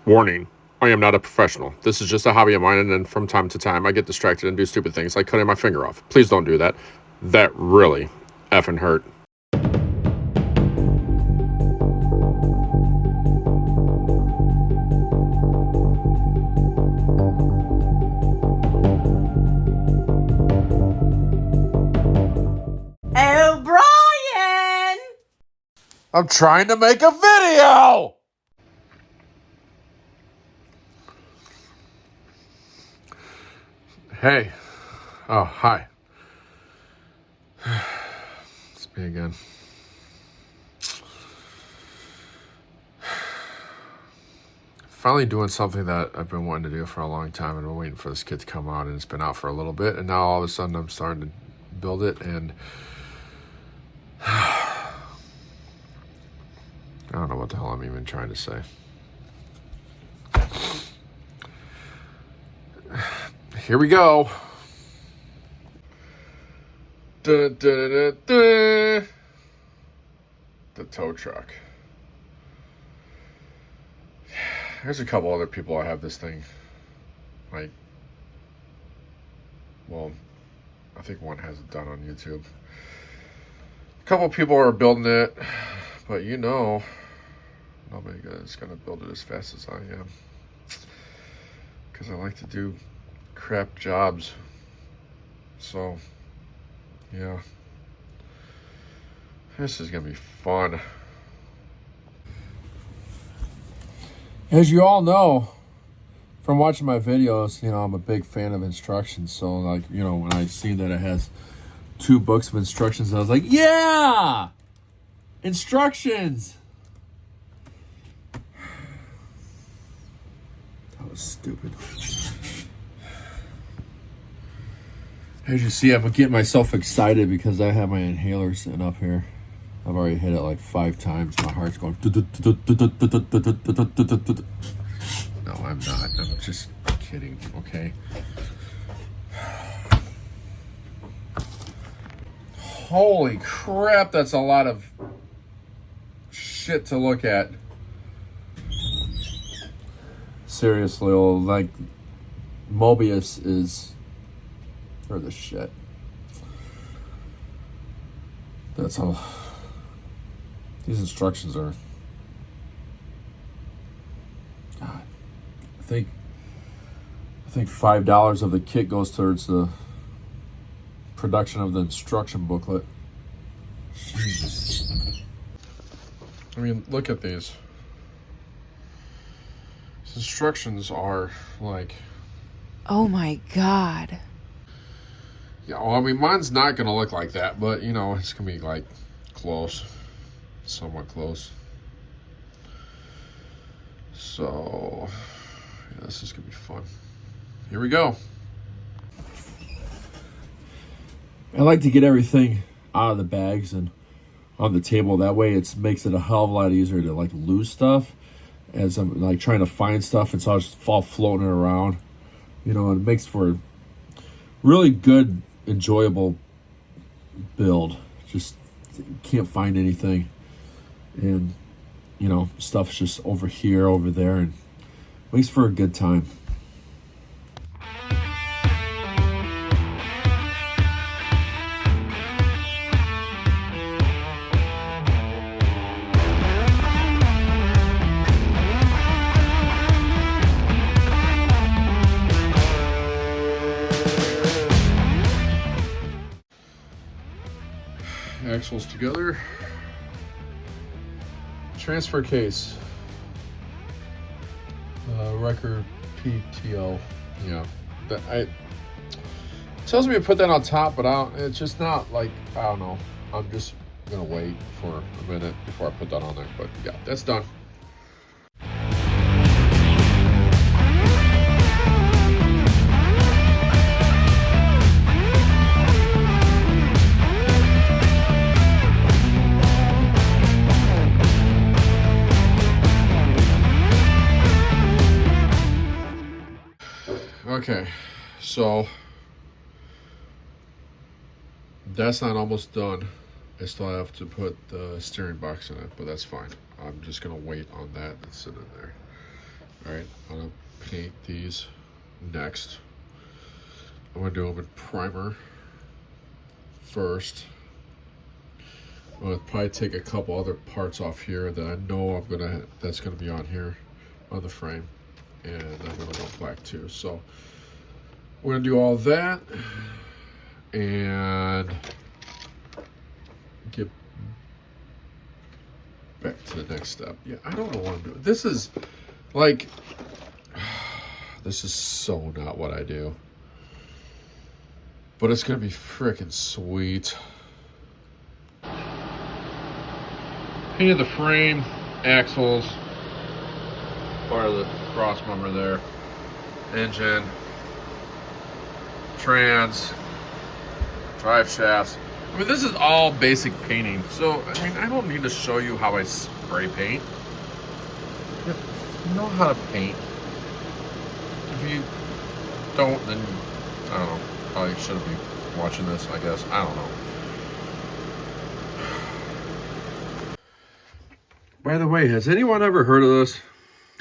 Warning, I am not a professional. This is just a hobby of mine, and then from time to time I get distracted and do stupid things like cutting my finger off. Please don't do that. That really effing hurt. Oh, Brian! I'm trying to make a video! Hey. Oh, hi. It's me again. Finally doing something that I've been wanting to do for a long time, and I've been waiting for this kit to come out, and it's been out for a little bit, and now all of a sudden I'm starting to build it, and I don't know what the hell I'm even trying to say. Here we go. Dun, dun, dun, dun. The tow truck. There's a couple other people I have this thing. Like, well, I think one has it done on YouTube. A couple people are building it, but you know, nobody is going to build it as fast as I am. Because I like to do crap jobs. So, yeah. This is going to be fun. As you all know from watching my videos, you know, I'm a big fan of instructions. So, like, you know, when I see that it has 2 books of instructions, I was like, yeah! Instructions! That was stupid. As you see, I'm getting myself excited because I have my inhaler sitting up here. I've already hit it like 5 times. My heart's going. No, I'm not. I'm just kidding, okay? Holy crap, that's a lot of shit to look at. Seriously, like, Moebius is for the shit. That's all. These instructions are, God, I think $5 of the kit goes towards the production of the instruction booklet. Jesus. I mean, look at these. These instructions are like, Oh my God. yeah, well, I mean, mine's not going to look like that, but, you know, it's going to be, like, close. Somewhat close. So, yeah, this is going to be fun. Here we go. I like to get everything out of the bags and on the table. That way it makes it a hell of a lot easier to, like, lose stuff as I'm, like, trying to find stuff, and so I'll just fall floating around. You know, it makes for a really good, enjoyable build. Just can't find anything. And, you know, stuff's just over here, over there, and makes for a good time. Axles together. Transfer case. Record PTO. Yeah. It tells me to put that on top, but it's just not like, I don't know. I'm just going to wait for a minute before I put that on there. But yeah, that's done. Okay, so that's not almost done. I still have to put the steering box in it, but that's fine. I'm just gonna wait on that and sit in there. Alright, I'm gonna paint these next. I'm gonna do them in primer first. I'm gonna probably take a couple other parts off here that I know that's gonna be on here on the frame, and I'm gonna go black too. So we're gonna do all that and get back to the next step. Yeah, I don't know what I'm doing. This is like, this is so not what I do, but it's gonna be freaking sweet. Painted the frame, axles, part of the cross member there, engine, trans, drive shafts. I mean, this is all basic painting. So, I mean, I don't need to show you how I spray paint. You know how to paint. If you don't, then, I don't know, probably shouldn't be watching this, I guess. I don't know. By the way, has anyone ever heard of this?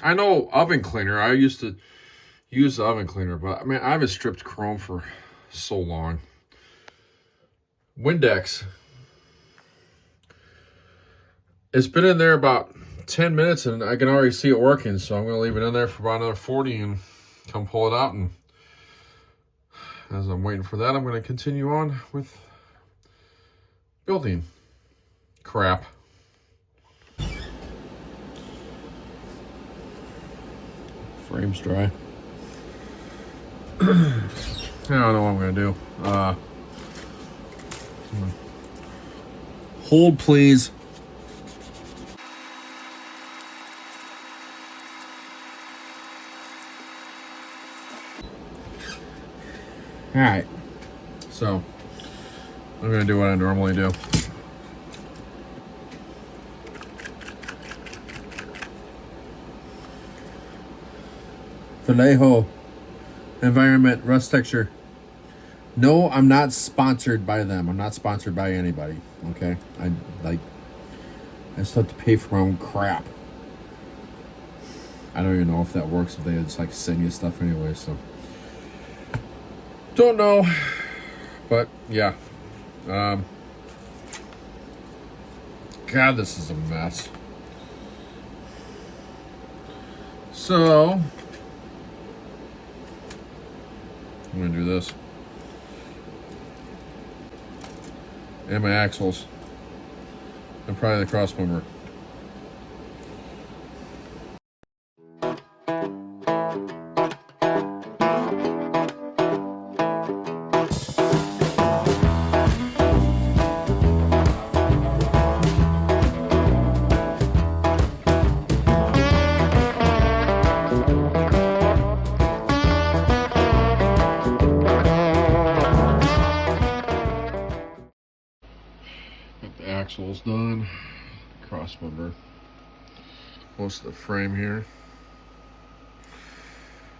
I know oven cleaner. I used to use the oven cleaner, but I mean, I haven't stripped chrome for so long. Windex. It's been in there about 10 minutes and I can already see it working, so I'm going to leave it in there for about another 40 and come pull it out. And as I'm waiting for that, I'm going to continue on with building crap. Frame's dry. I don't know what I'm going to do. Hold, please. All right. So, I'm going to do what I normally do. Vallejo Environment Rust Texture. No, I'm not sponsored by them. I'm not sponsored by anybody. Okay, I still have to pay for my own crap. I don't even know if that works if they just like send you stuff anyway. So don't know, but yeah. God, this is a mess. So I'm gonna do this. And my axles. And probably the cross member. Axles done, cross member, most of the frame here.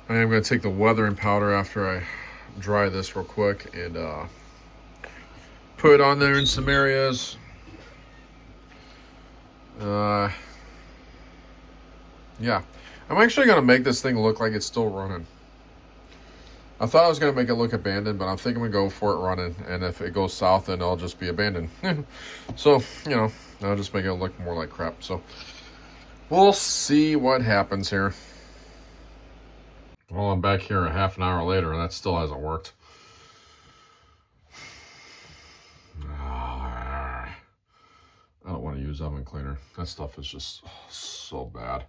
I am going to take the weathering powder after I dry this real quick and put it on there in some areas. Yeah, I'm actually going to make this thing look like it's still running. I thought I was going to make it look abandoned, but I'm thinking we go for it running. And if it goes south, then it'll just be abandoned. So, you know, I'll just make it look more like crap. So, we'll see what happens here. Well, I'm back here a half an hour later, and that still hasn't worked. I don't want to use oven cleaner. That stuff is just so bad.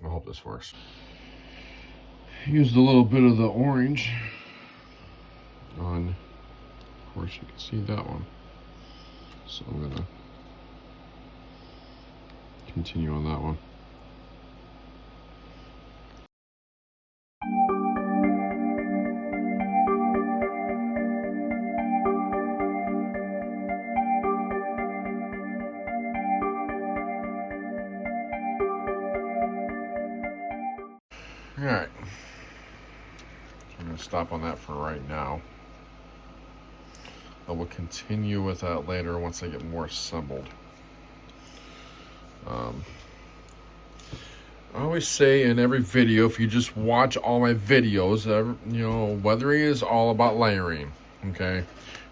I hope this works. Used a little bit of the orange on, of course you can see that one, so I'm gonna continue on that one. All right. I'm going to stop on that for right now. I will continue with that later once I get more assembled. I always say in every video, if you just watch all my videos, you know, weathering is all about layering, okay?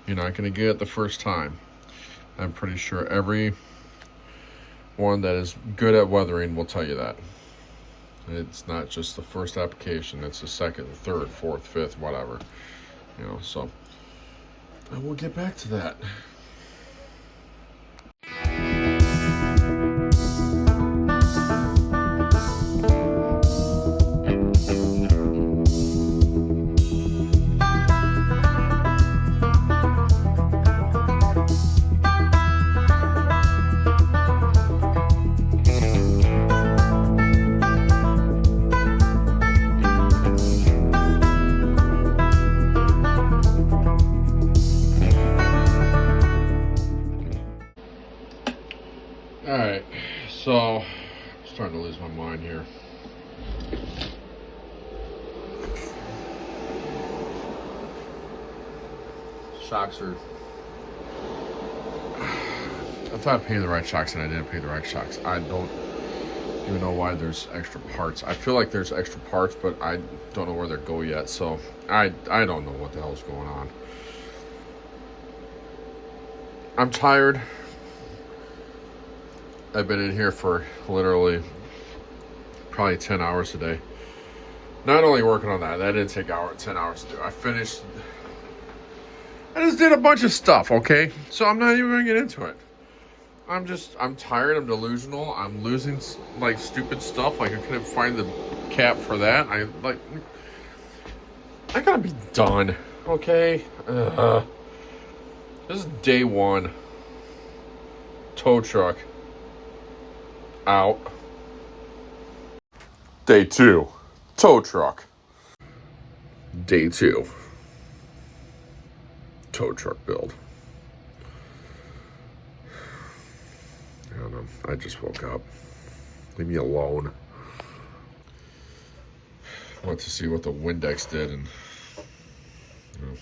You're not going to get it the first time. I'm pretty sure every one that is good at weathering will tell you that. It's not just the first application, it's the second, third, fourth, fifth, whatever. You know, so I will get back to that. Alright, so I'm starting to lose my mind here. Shocks are... I thought I paid the right shocks and I didn't pay the right shocks. I don't even know why there's extra parts. I feel like there's extra parts, but I don't know where they go yet, so I don't know what the hell's going on. I'm tired. I've been in here for literally probably 10 hours a day. Not only working on that didn't take 10 hours to do. I just did a bunch of stuff, okay? So I'm not even gonna get into it. I'm tired, I'm delusional, I'm losing like stupid stuff. Like I couldn't find the cap for that. I gotta be done, okay? This is day one. Tow truck. Out. Day 2, tow truck. Day 2, tow truck build. I don't know. I just woke up. Leave me alone. I want to see what the Windex did, and you know,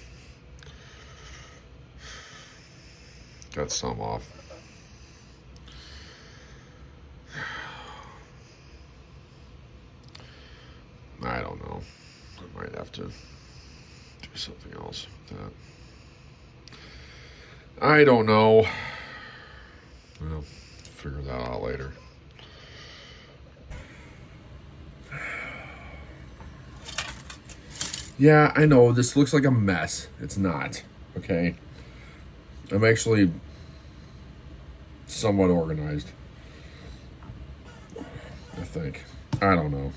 got some off. I don't know. I might have to do something else with that. I don't know. Well, figure that out later. Yeah, I know this looks like a mess. It's not, okay? I'm actually somewhat organized, I think. I don't know.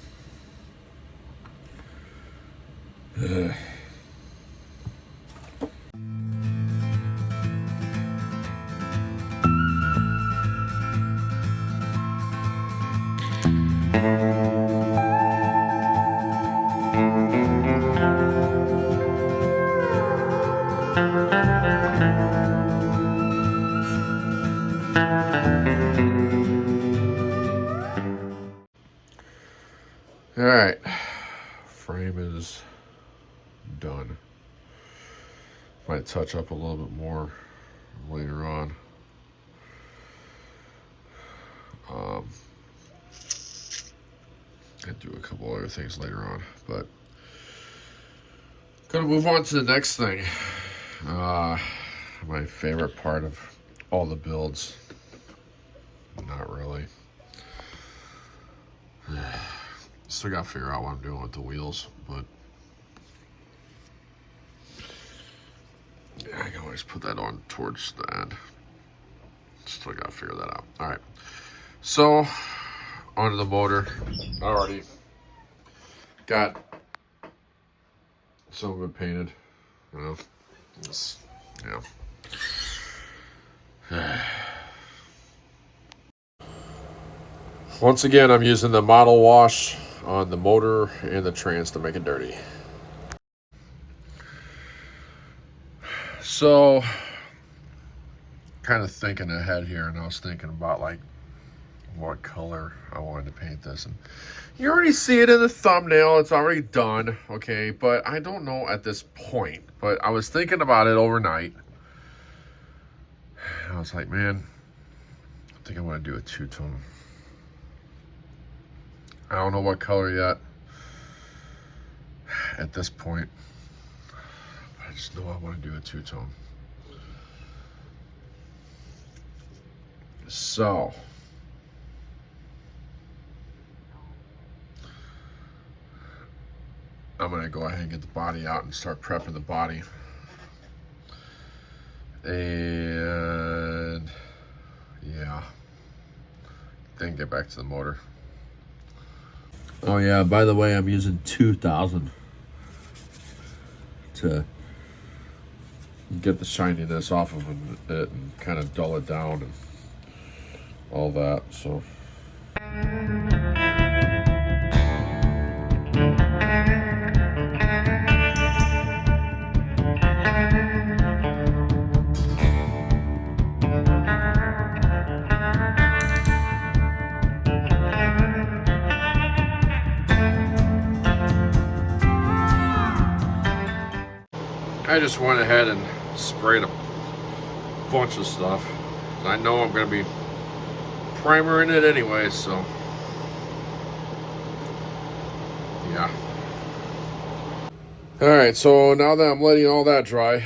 All right, frame is done. Might touch up a little bit more later on. And do a couple other things later on, but gonna move on to the next thing. My favorite part of all the builds. Not really. Still gotta figure out what I'm doing with the wheels, but yeah, I can always put that on towards the end. Still gotta figure that out. All right, so onto the motor. I already got some of it painted, you know. Yeah. Once again, I'm using the model wash on the motor and the trans to make it dirty. So, kind of thinking ahead here, and I was thinking about like what color I wanted to paint this. And you already see it in the thumbnail, it's already done, okay? But I don't know at this point. But I was thinking about it overnight. And I was like, man, I think I want to do a two-tone. I don't know what color yet at this point. I just know I want to do a two-tone. So I'm gonna go ahead and get the body out and start prepping the body. And yeah, then get back to the motor. Oh yeah, by the way, I'm using 2000 to get the shininess off of it and kind of dull it down and all that, so. I just went ahead and sprayed a bunch of stuff. I know I'm going to be primering it anyway, so yeah. Alright, so now that I'm letting all that dry,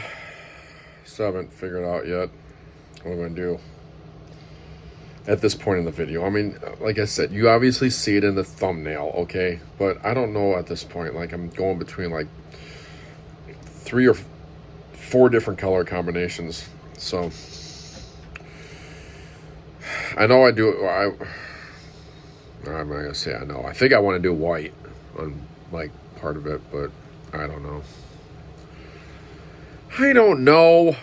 still haven't figured out yet what I'm going to do at this point in the video. I mean, like I said, you obviously see it in the thumbnail, okay? But I don't know at this point. Like, I'm going between like 3 or 4 different color combinations. So I know I'm not gonna say I know. I think I want to do white on like part of it, but I don't know. I don't know.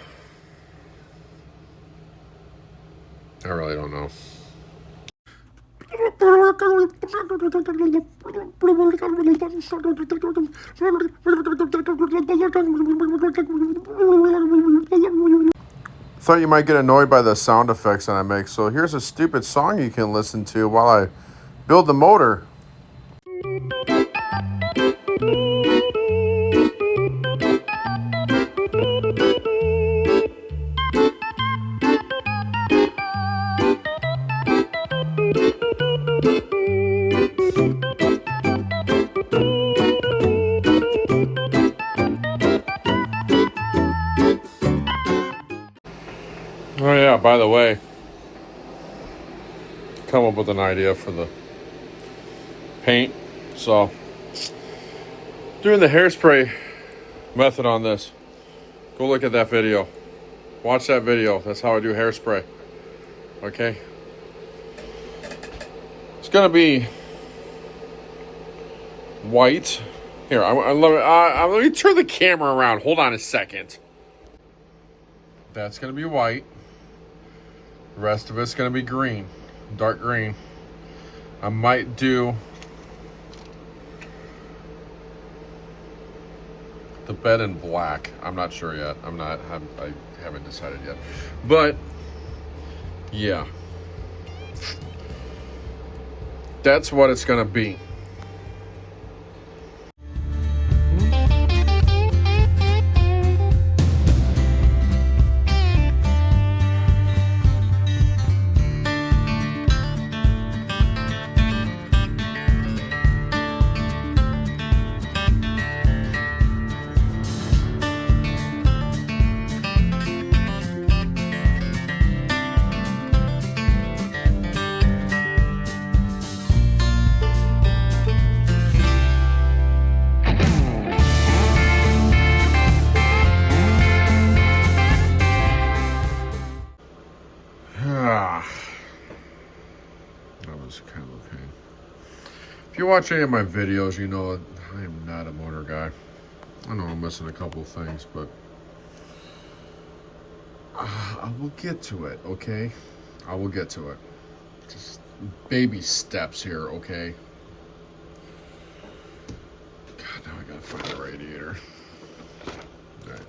I really don't know. Thought you might get annoyed by the sound effects that I make, so here's a stupid song you can listen to while I build the motor. Oh yeah, by the way, come up with an idea for the paint. So, doing the hairspray method on this. Go look at that video. Watch that video. That's how I do hairspray. Okay? It's gonna be white. Here, let me turn the camera around. Hold on a second. That's gonna be white. The rest of it's gonna be green, dark green. I might do the bed in black. I'm not sure yet. I haven't decided yet. But yeah, that's what it's gonna be. That was kind of a pain. If you watch any of my videos, you know I am not a motor guy. I know I'm missing a couple of things, but I will get to it, okay? I will get to it. Just baby steps here, okay? God, now I gotta find the radiator. All right.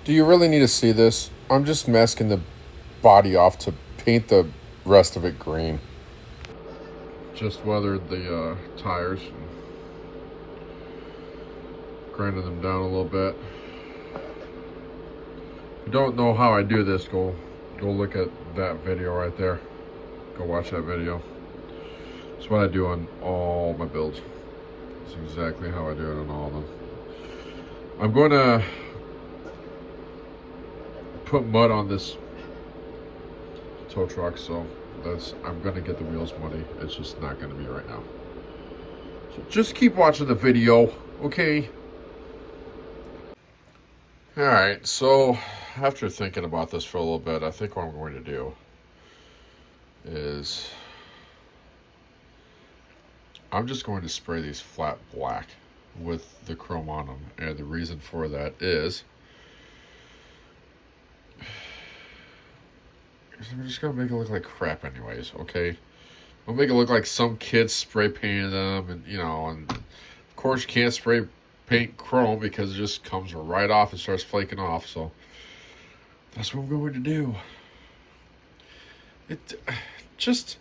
Do you really need to see this? I'm just masking the body off to paint the rest of it green. Just weathered the tires. Grinded them down a little bit. If you don't know how I do this, go look at that video right there. Go watch that video. It's what I do on all my builds. It's exactly how I do it on all of them. I'm going to put mud on this tow truck, so I'm going to get the wheels muddy. It's just not going to be right now. So just keep watching the video, okay? Alright, so after thinking about this for a little bit, I think what I'm going to do is I'm just going to spray these flat black with the chrome on them. And the reason for that is I'm just going to make it look like crap anyways, okay? I'll make it look like some kids spray painted them, and you know, and of course you can't spray paint chrome because it just comes right off and starts flaking off, so that's what I'm going to do. Just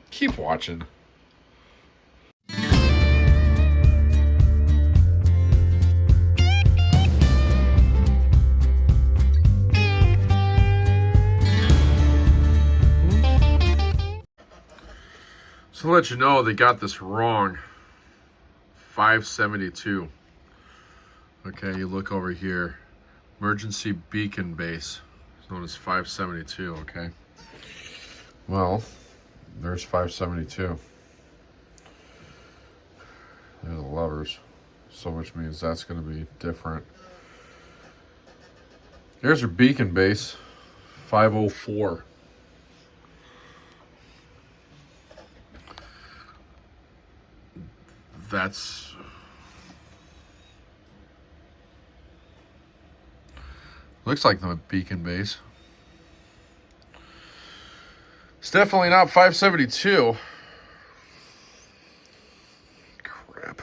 keep watching. So to let you know, they got this wrong. 572. Okay, you look over here. Emergency beacon base. It's known as 572, okay? Well, there's 572. They're the levers. So which means that's going to be different. Here's your beacon base. 504. That's looks like the beacon base. It's definitely not 572. Crap.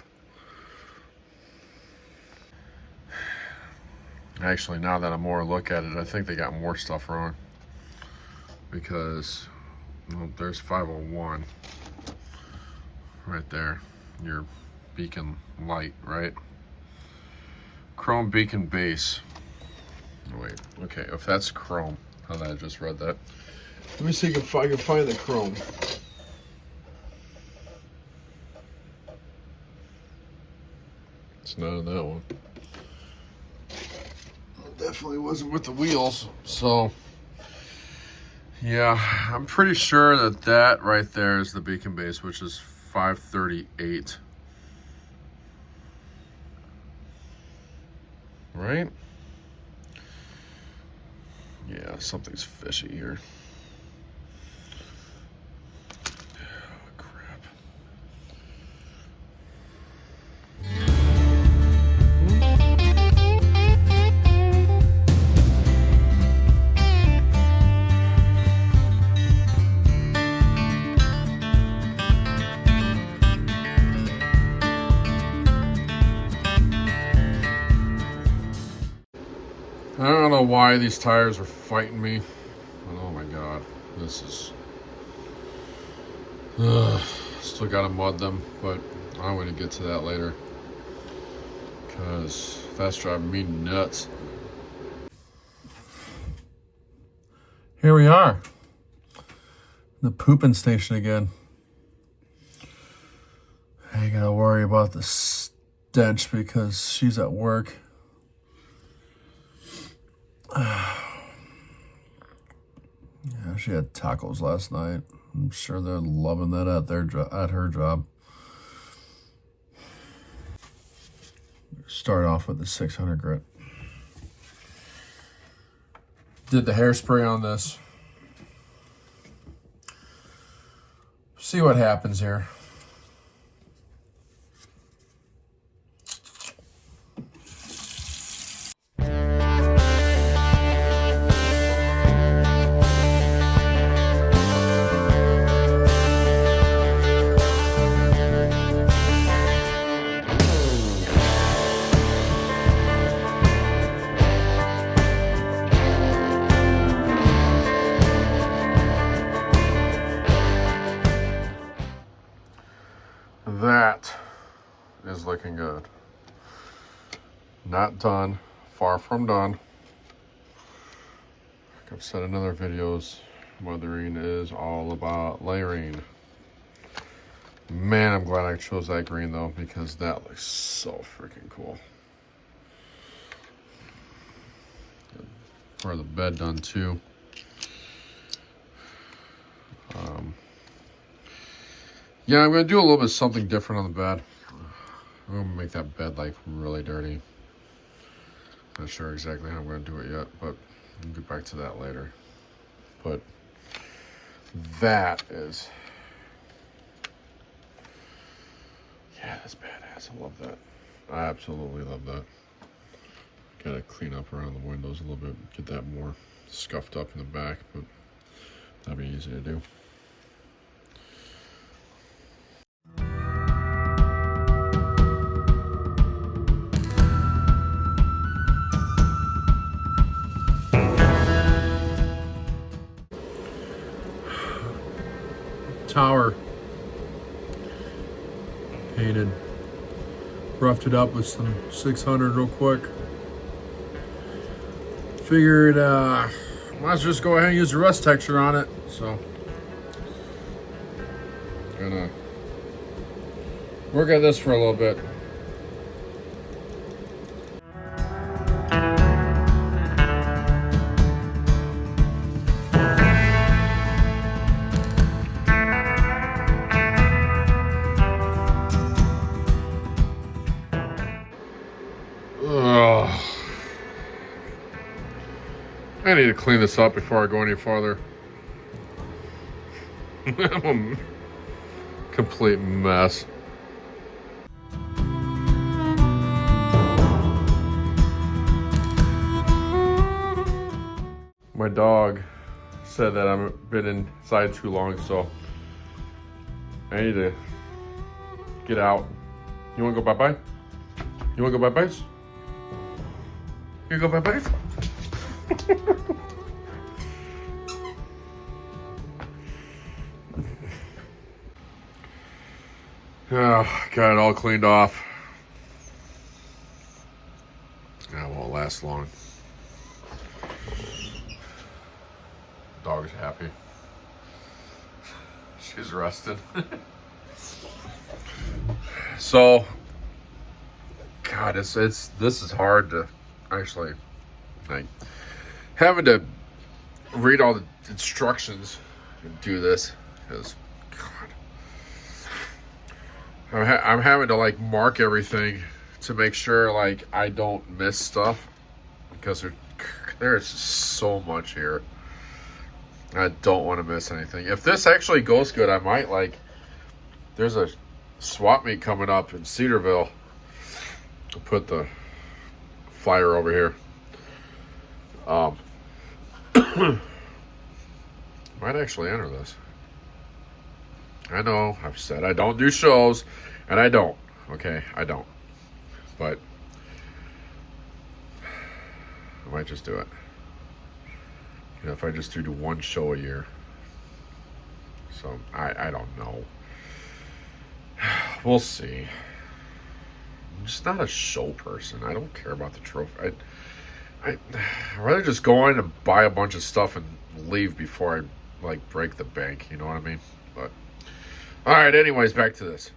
Actually, now that I'm more look at it, I think they got more stuff wrong. Because well, there's 501 right there. Your beacon light, right? Chrome beacon base. Oh, wait, okay, if that's chrome, how did I just read that? Let me see if I can find the chrome. It's not in that one. It definitely wasn't with the wheels, so yeah, I'm pretty sure that that right there is the beacon base, which is 538. Right? Yeah, something's fishy here. Oh, crap. I don't know why these tires are fighting me, but oh my god, this is... still gotta mud them, but I'm gonna get to that later, because that's driving me nuts. Here we are, the pooping station again. I ain't gotta worry about the stench because she's at work. Yeah, she had tacos last night. I'm sure they're loving that at her job. Start off with the 600 grit. Did the hairspray on this. See what happens here. That is looking good. Not done. Far from done. Like I've said in other videos, mothering is all about layering. Man, I'm glad I chose that green though, because that looks so freaking cool. For the bed done too. Yeah, I'm gonna do a little bit something different on the bed. I'm gonna make that bed like really dirty. Not sure exactly how I'm gonna do it yet, but we'll get back to that later. But that is, yeah, that's badass. I love that. I absolutely love that. Gotta clean up around the windows a little bit, get that more scuffed up in the back, but that'd be easy to do. Tower painted, roughed it up with some 600 real quick. Figured might as well just go ahead and use the rust texture on it. So gonna work at this for a little bit. I need to clean this up before I go any farther. I'm a complete mess. My dog said that I've been inside too long, so I need to get out. You wanna go bye-bye? You wanna go bye-byes? You go bye-byes? Oh, got it all cleaned off. That won't last long. Dog's happy. She's rested. So, God, this is hard to actually, like, having to read all the instructions and do this, because God, I'm having to like mark everything to make sure like I don't miss stuff, because there's so much here. I don't want to miss anything. If this actually goes good, I might like, there's a swap meet coming up in Cedarville. I'll put the flyer over here. Might actually enter this. I know I've said I don't do shows, and I don't. Okay, I don't. But I might just do it. You know, if I just do one show a year. So I don't know. We'll see. I'm just not a show person. I don't care about the trophy. I'd rather just go in and buy a bunch of stuff and leave before I like break the bank. You know what I mean? But all right. Anyways, back to this.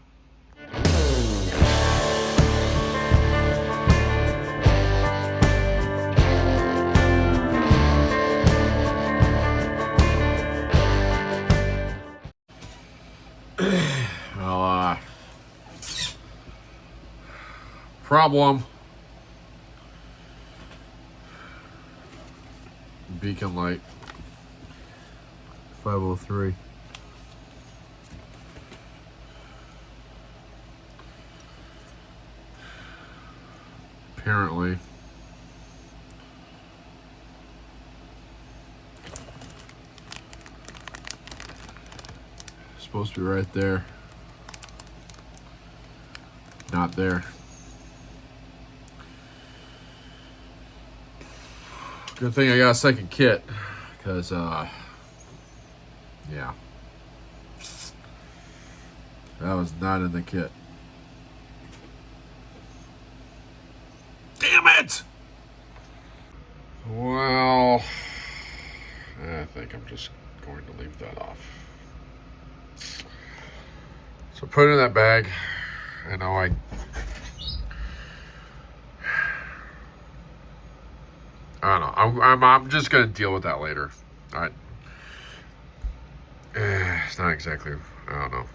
Well, problem. Beacon light. 503. Apparently, supposed to be right there. Not there. Good thing I got a second kit, because yeah, that was not in the kit. Damn it! Well, I think I'm just going to leave that off. So put it in that bag. I know I don't know. I'm just gonna deal with that later. It's not exactly. I don't know.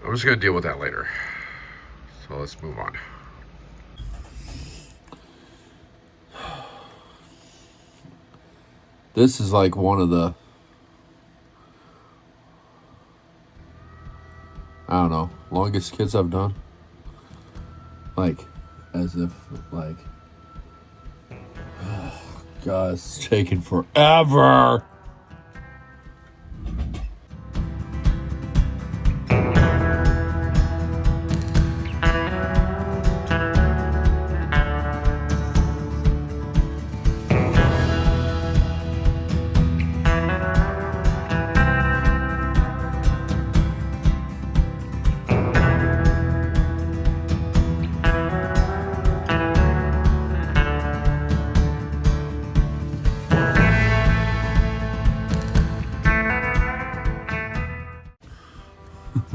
I'm just gonna deal with that later. So let's move on. This is like one of the, I don't know, longest kits I've done. Like, as if, like, oh, God, it's taking forever.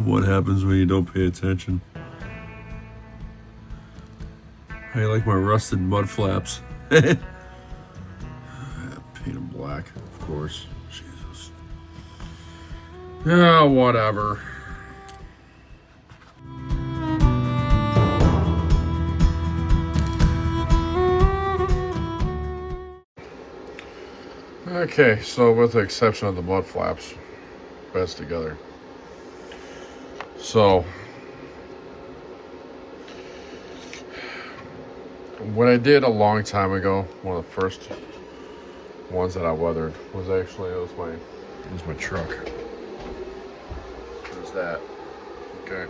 What happens when you don't pay attention? How you like my rusted mud flaps? Paint them black, of course. Jesus. Yeah, whatever. Okay, so with the exception of the mud flaps, best together. So, what I did a long time ago, one of the first ones that I weathered was actually, it was my truck. There's that. Okay.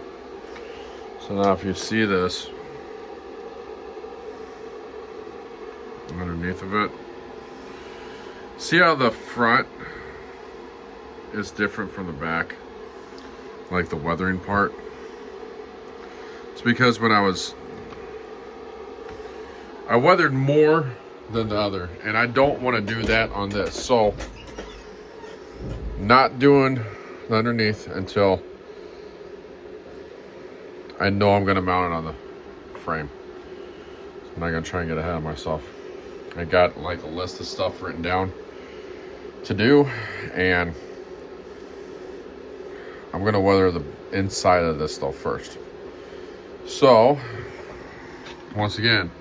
So now if you see this underneath of it, see how the front is different from the back? Like the weathering part. It's because when I weathered more than the other, and I don't want to do that on this. So not doing the underneath until I know I'm gonna mount it on the frame. So I'm not gonna try and get ahead of myself. I got like a list of stuff written down to do, and I'm gonna weather the inside of this though first. So, once again,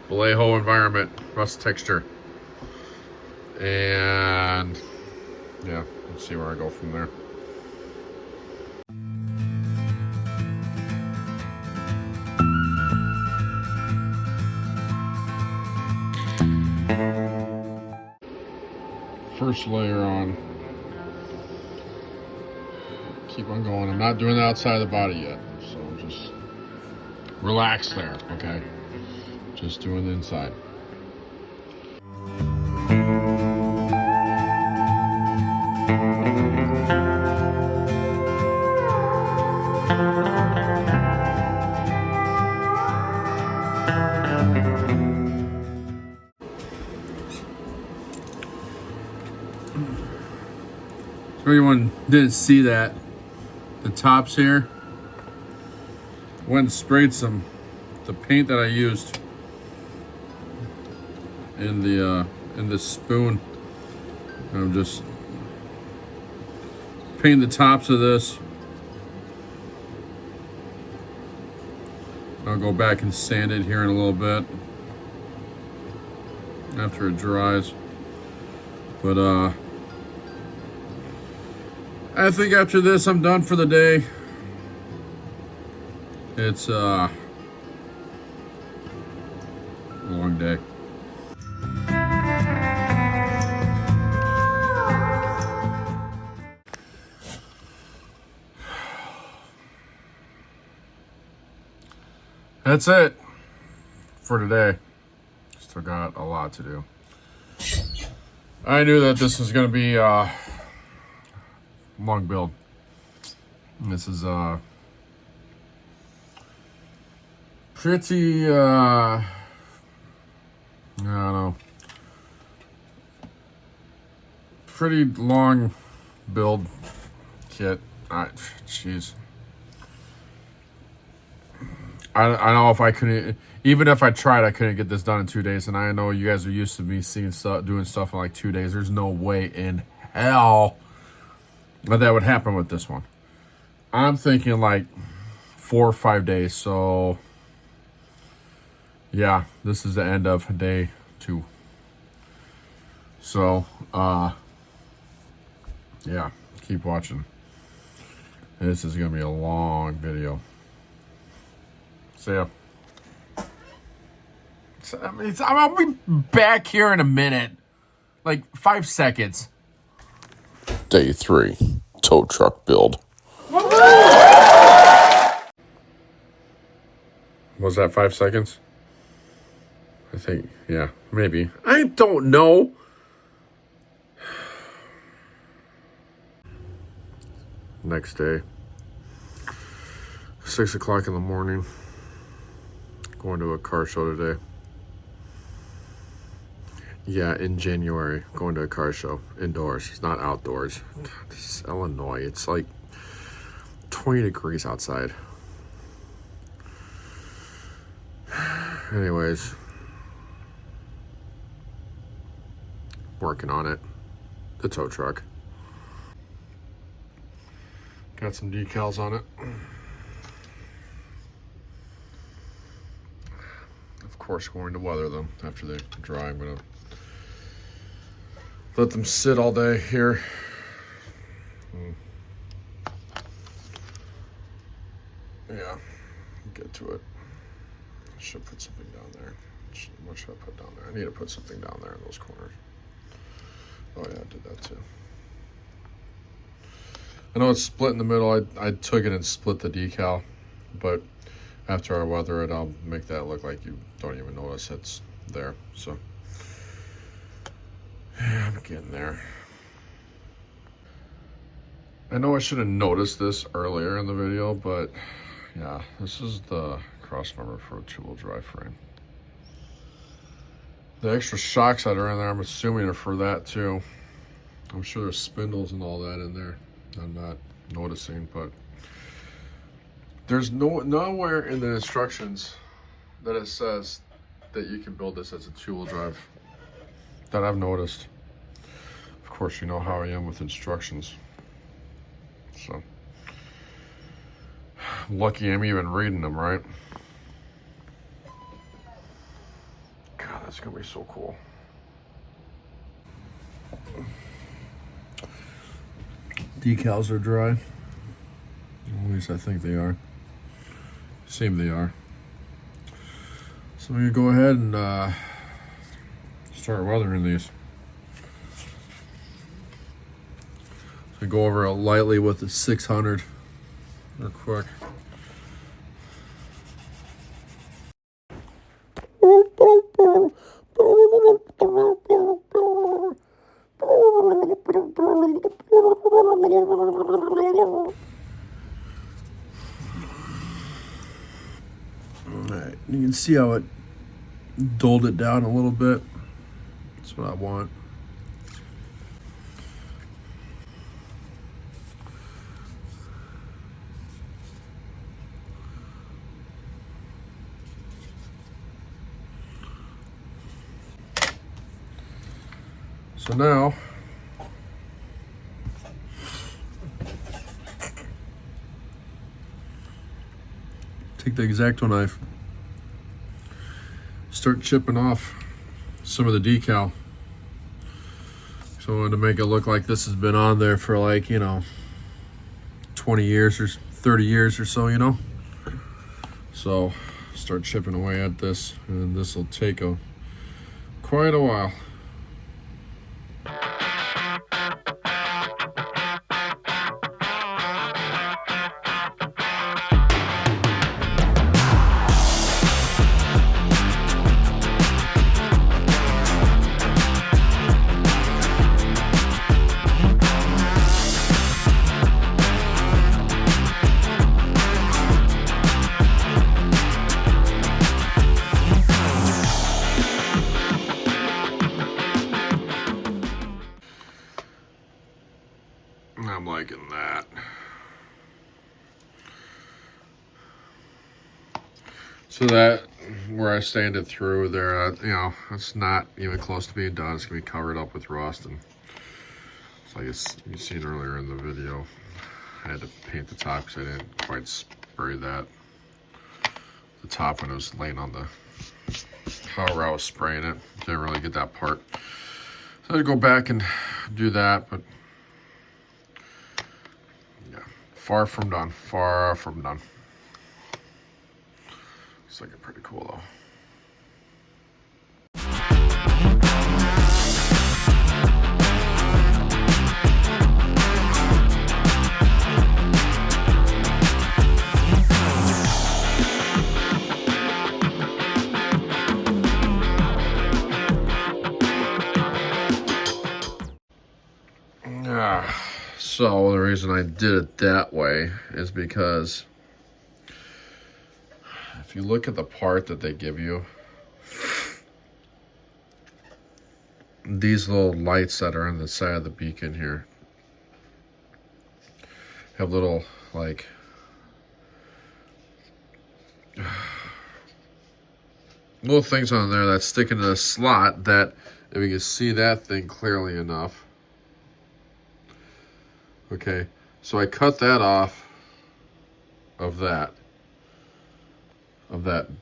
Vallejo environment, rust texture. And yeah, let's see where I go from there. First layer on. Keep on going. I'm not doing the outside of the body yet, so just relax there, okay? Just doing the inside. So anyone didn't see that, the tops here, went and sprayed the paint that I used in the spoon. I'm just painting the tops of this. I'll go back and sand it here in a little bit after it dries. But I think after this I'm done for the day. It's a long day. That's it for today. Still got a lot to do. I knew that this was going to be a long build. This is pretty, I don't know, pretty long build kit. Jeez. I know if I couldn't, even if I tried, I couldn't get this done in 2 days. And I know you guys are used to me seeing stuff, doing stuff in like 2 days. There's no way in hell that would happen with this one. I'm thinking like 4 or 5 days. So yeah, this is the end of day 2. So yeah, keep watching. This is gonna be a long video. See ya. I'll be back here in a minute. Like 5 seconds. Day 3, tow truck build. Was that 5 seconds? I think, yeah, maybe. I don't know. Next day. 6 o'clock in the morning. Going to a car show today. Yeah, in January, going to a car show indoors. It's not outdoors. This is Illinois. It's like 20 degrees outside. Anyways, working on it. The tow truck. Got some decals on it. Of course, going to weather them after they dry. I'm gonna let them sit all day here. Yeah, get to it. I should put something down there. What should I put down there? I need to put something down there in those corners. Oh yeah, I did that too. I know it's split in the middle. I took it and split the decal, but after I weather it, I'll make that look like you don't even notice it's there. So yeah, I'm getting there. I know I should have noticed this earlier in the video, but yeah, this is the cross member for a 2-wheel drive frame. The extra shocks that are in there, I'm assuming are for that too. I'm sure there's spindles and all that in there. I'm not noticing, but there's nowhere in the instructions that it says that you can build this as a 2-wheel drive that I've noticed. Of course, you know how I am with instructions. So lucky I'm even reading them, right? God, that's gonna be so cool. Decals are dry. At least I think they are. Seem they are. So I'm gonna go ahead and start weathering these. So go over it lightly with the 600 real quick. Alright, you can see how it dulled it down a little bit. That's what I want. So now, take the X-Acto knife, start chipping off some of the decal. So I wanted to make it look like this has been on there for like, 20 years or 30 years or so, So start chipping away at this, and this will take quite a while. So that, where I sanded through there, you know, it's not even close to being done. It's going to be covered up with rust. And it's like you've seen earlier in the video, I had to paint the top because I didn't quite spray the top when it was laying on the, however I was spraying it. Didn't really get that part. So I had to go back and do that, but yeah, far from done. Far from done. It's looking pretty cool though. So the reason I did it that way is because if you look at the part that they give you, these little lights that are on the side of the beacon here have little, like, little things on there that stick into the slot that, if you can see that thing clearly enough. Okay, so I cut that off of that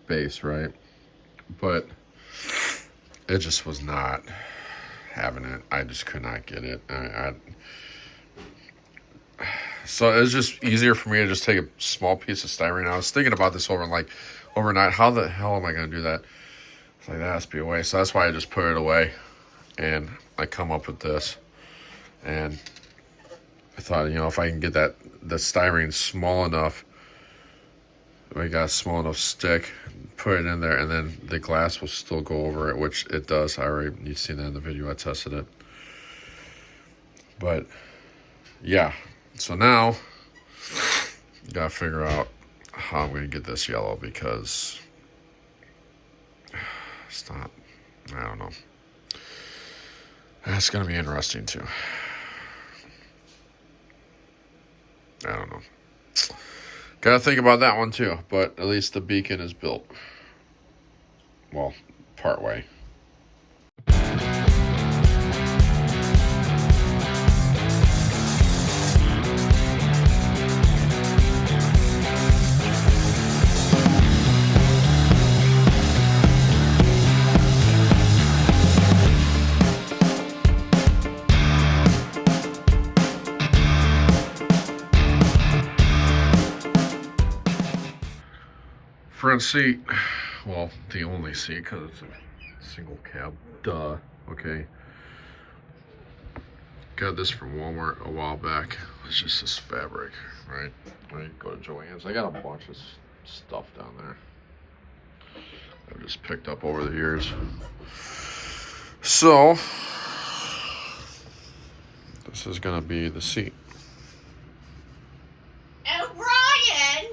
base, right? But it just was not having it. I just could not get it. So it's just easier for me to just take a small piece of styrene. I was thinking about this overnight. How the hell am I going to do that? It's like, that has to be away. So that's why I just put it away. And I come up with this. And I thought, you know, if I can get the styrene small enough, if I got a small enough stick, put it in there, and then the glass will still go over it, which it does. You've seen that in the video. I tested it. But yeah, so now gotta figure out how I'm gonna get this yellow, because it's not, I don't know. That's gonna be interesting too. I don't know. Gotta think about that one too, but at least the beacon is built. Well, part way. Front seat, well, the only seat, because it's a single cab, duh, okay. Got this from Walmart a while back. It's just this fabric, right? I go to Joann's. I got a bunch of stuff down there I've just picked up over the years. So, this is gonna be the seat. Oh, Brian!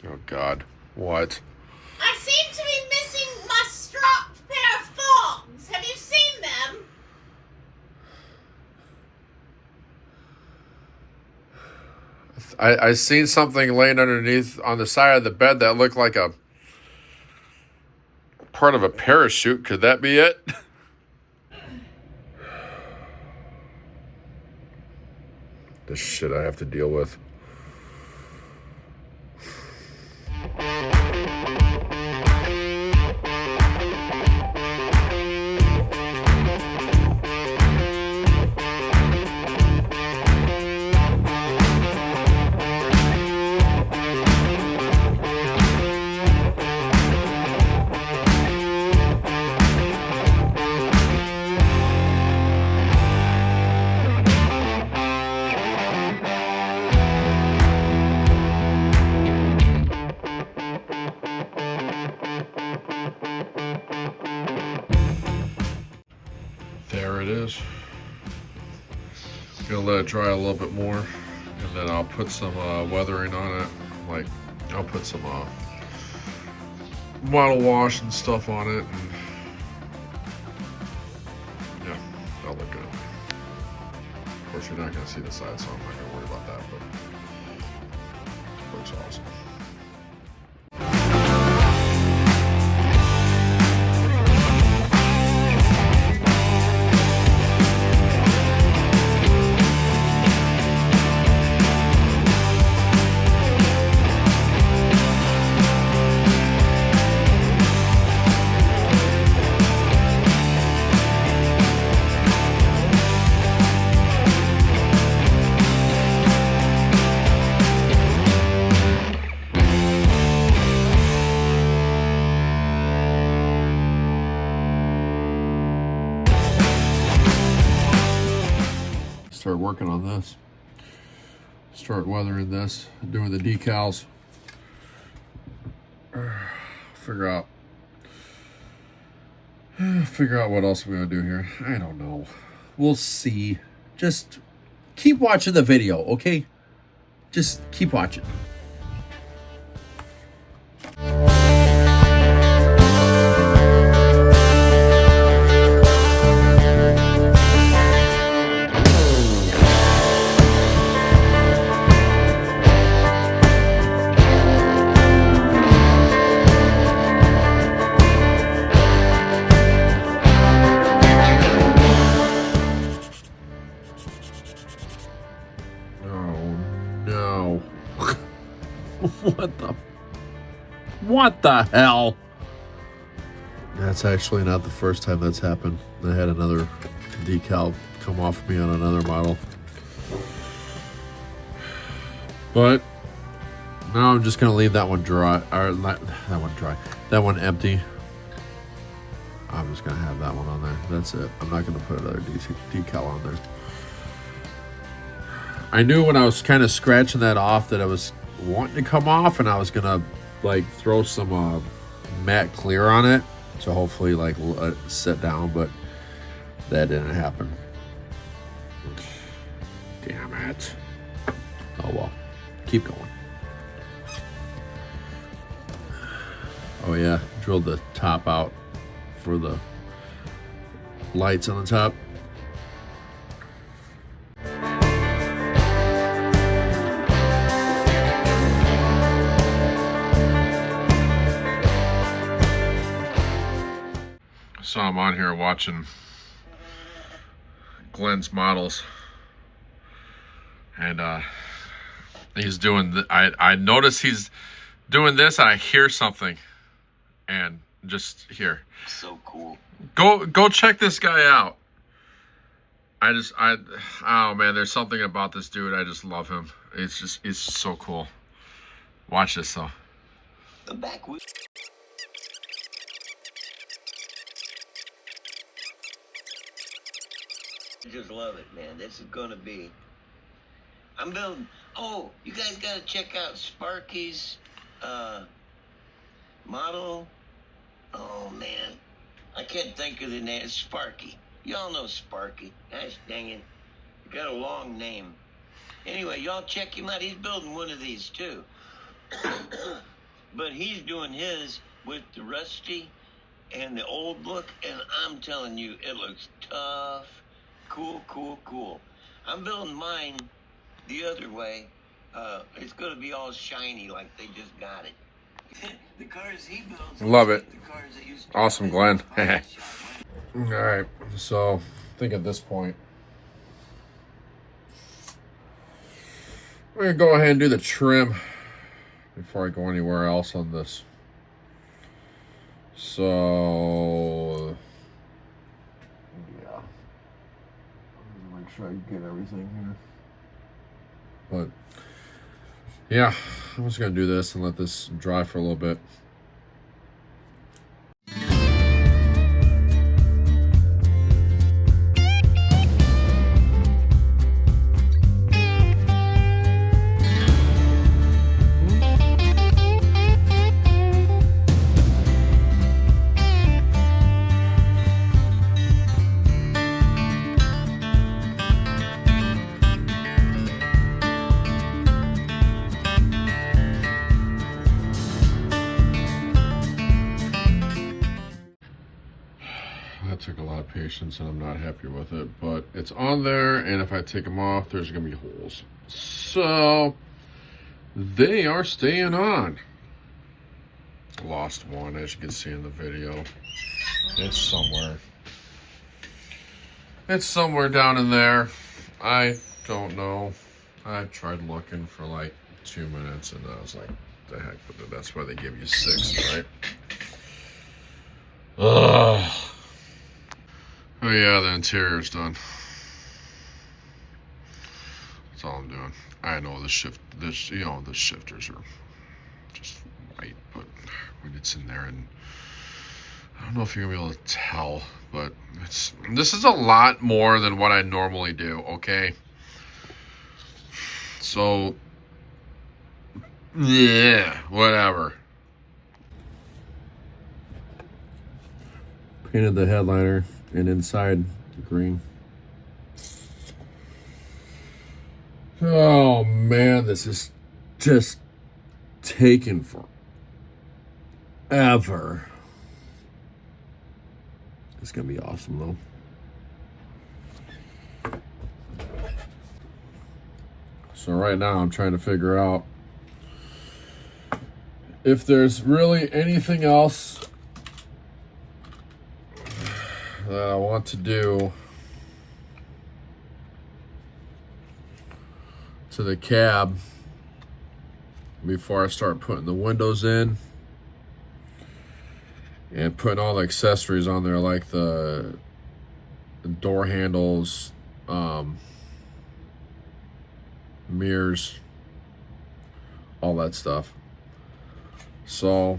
Oh, God. What? I seem to be missing my strapped pair of thongs. Have you seen them? I seen something laying underneath on the side of the bed that looked like a part of a parachute. Could that be it? The shit I have to deal with. There it is. Gonna let it dry a little bit more, and then I'll put some weathering on it. Like, I'll put some model wash and stuff on it, and yeah, that'll look good. Of course, you're not gonna see the side, so I'm not gonna worry about that, but it looks awesome. working on this. Start weathering this, doing the decals. Figure out what else we're gonna do here. I don't know. We'll see. Just keep watching the video, okay? Just keep watching. What the hell? That's actually not the first time that's happened. I had another decal come off me on another model. But now I'm just gonna leave that one dry, or not that one dry, that one empty. I'm just gonna have that one on there. That's it. I'm not gonna put another decal on there. I knew when I was kind of scratching that off that I was wanting to come off, and I was gonna like throw some matte clear on it to hopefully like let it sit down, but that didn't happen. Damn it. Oh well, keep going. Oh yeah, drilled the top out for the lights on the top. So I'm on here watching Glenn's models, and he's doing. I notice he's doing this, and I hear something, and just here. So cool. Go check this guy out. Oh man, there's something about this dude. I just love him. It's so cool. Watch this though. The backwood. Just love it, man. This is gonna be. I'm building. Oh, you guys gotta check out Sparky's model. Oh man, I can't think of the name. Sparky. Y'all know Sparky. Gosh dang it, you got a long name. Anyway, y'all check him out. He's building one of these too. But he's doing his with the rusty and the old look, and I'm telling you, it looks tough. Cool. I'm building mine the other way. It's going to be all shiny like they just got it. The cars he builds. Love it. The cars that used to Awesome, Glenn. All right, so I think at this point, we're going to go ahead and do the trim before I go anywhere else on this. So, yeah. Make sure I get everything here. But, yeah, I'm just going to do this and let this dry for a little bit. Took a lot of patience and I'm not happy with it, but it's on there, and if I take them off there's gonna be holes, so they are staying on. Lost one, as you can see in the video. It's somewhere down in there. I don't know. I tried looking for like 2 minutes and I was like, the heck with it. That's why they give you 6, right? Ugh. Oh yeah, the interior's done. That's all I'm doing. I know the shifters are just white, but when it's in there, and I don't know if you're gonna be able to tell, but this is a lot more than what I normally do, okay? So, yeah, whatever. Painted the headliner and inside the green. Oh man, this is just taking forever. It's gonna be awesome though. So right now I'm trying to figure out if there's really anything else that I want to do to the cab before I start putting the windows in and putting all the accessories on there, like the door handles, mirrors, all that stuff. So,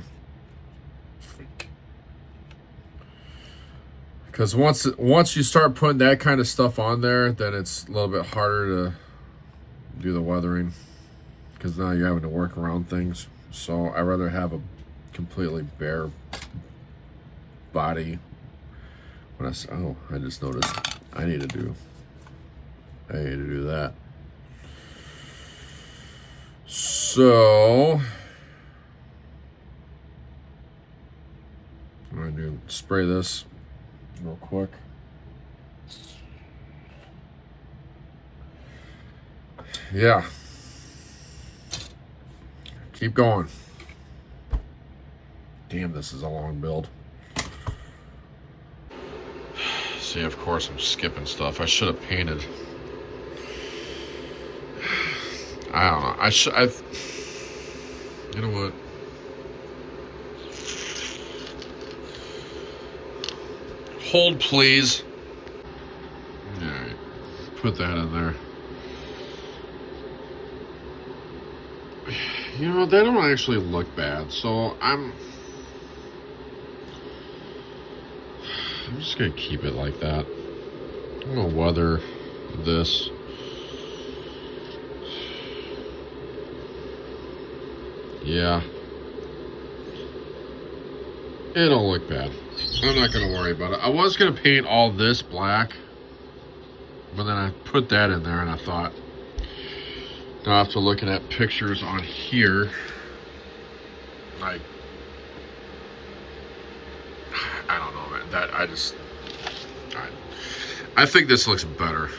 because once you start putting that kind of stuff on there, then it's a little bit harder to do the weathering, because now you're having to work around things. So I'd rather have a completely bare body. When I just noticed I need to do that. So I'm going to spray this real quick. Yeah. Keep going. Damn, this is a long build. See, of course, I'm skipping stuff. I should have painted. I don't know. You know what? Hold, please. All right. Put that in there. You know, they don't actually look bad, so I'm just gonna keep it like that. I'm gonna weather this. Yeah. It don't look bad. I'm not gonna worry about it. I was gonna paint all this black, but then I put that in there and I thought, now after looking at pictures on here, like, I don't know, man. I think this looks better.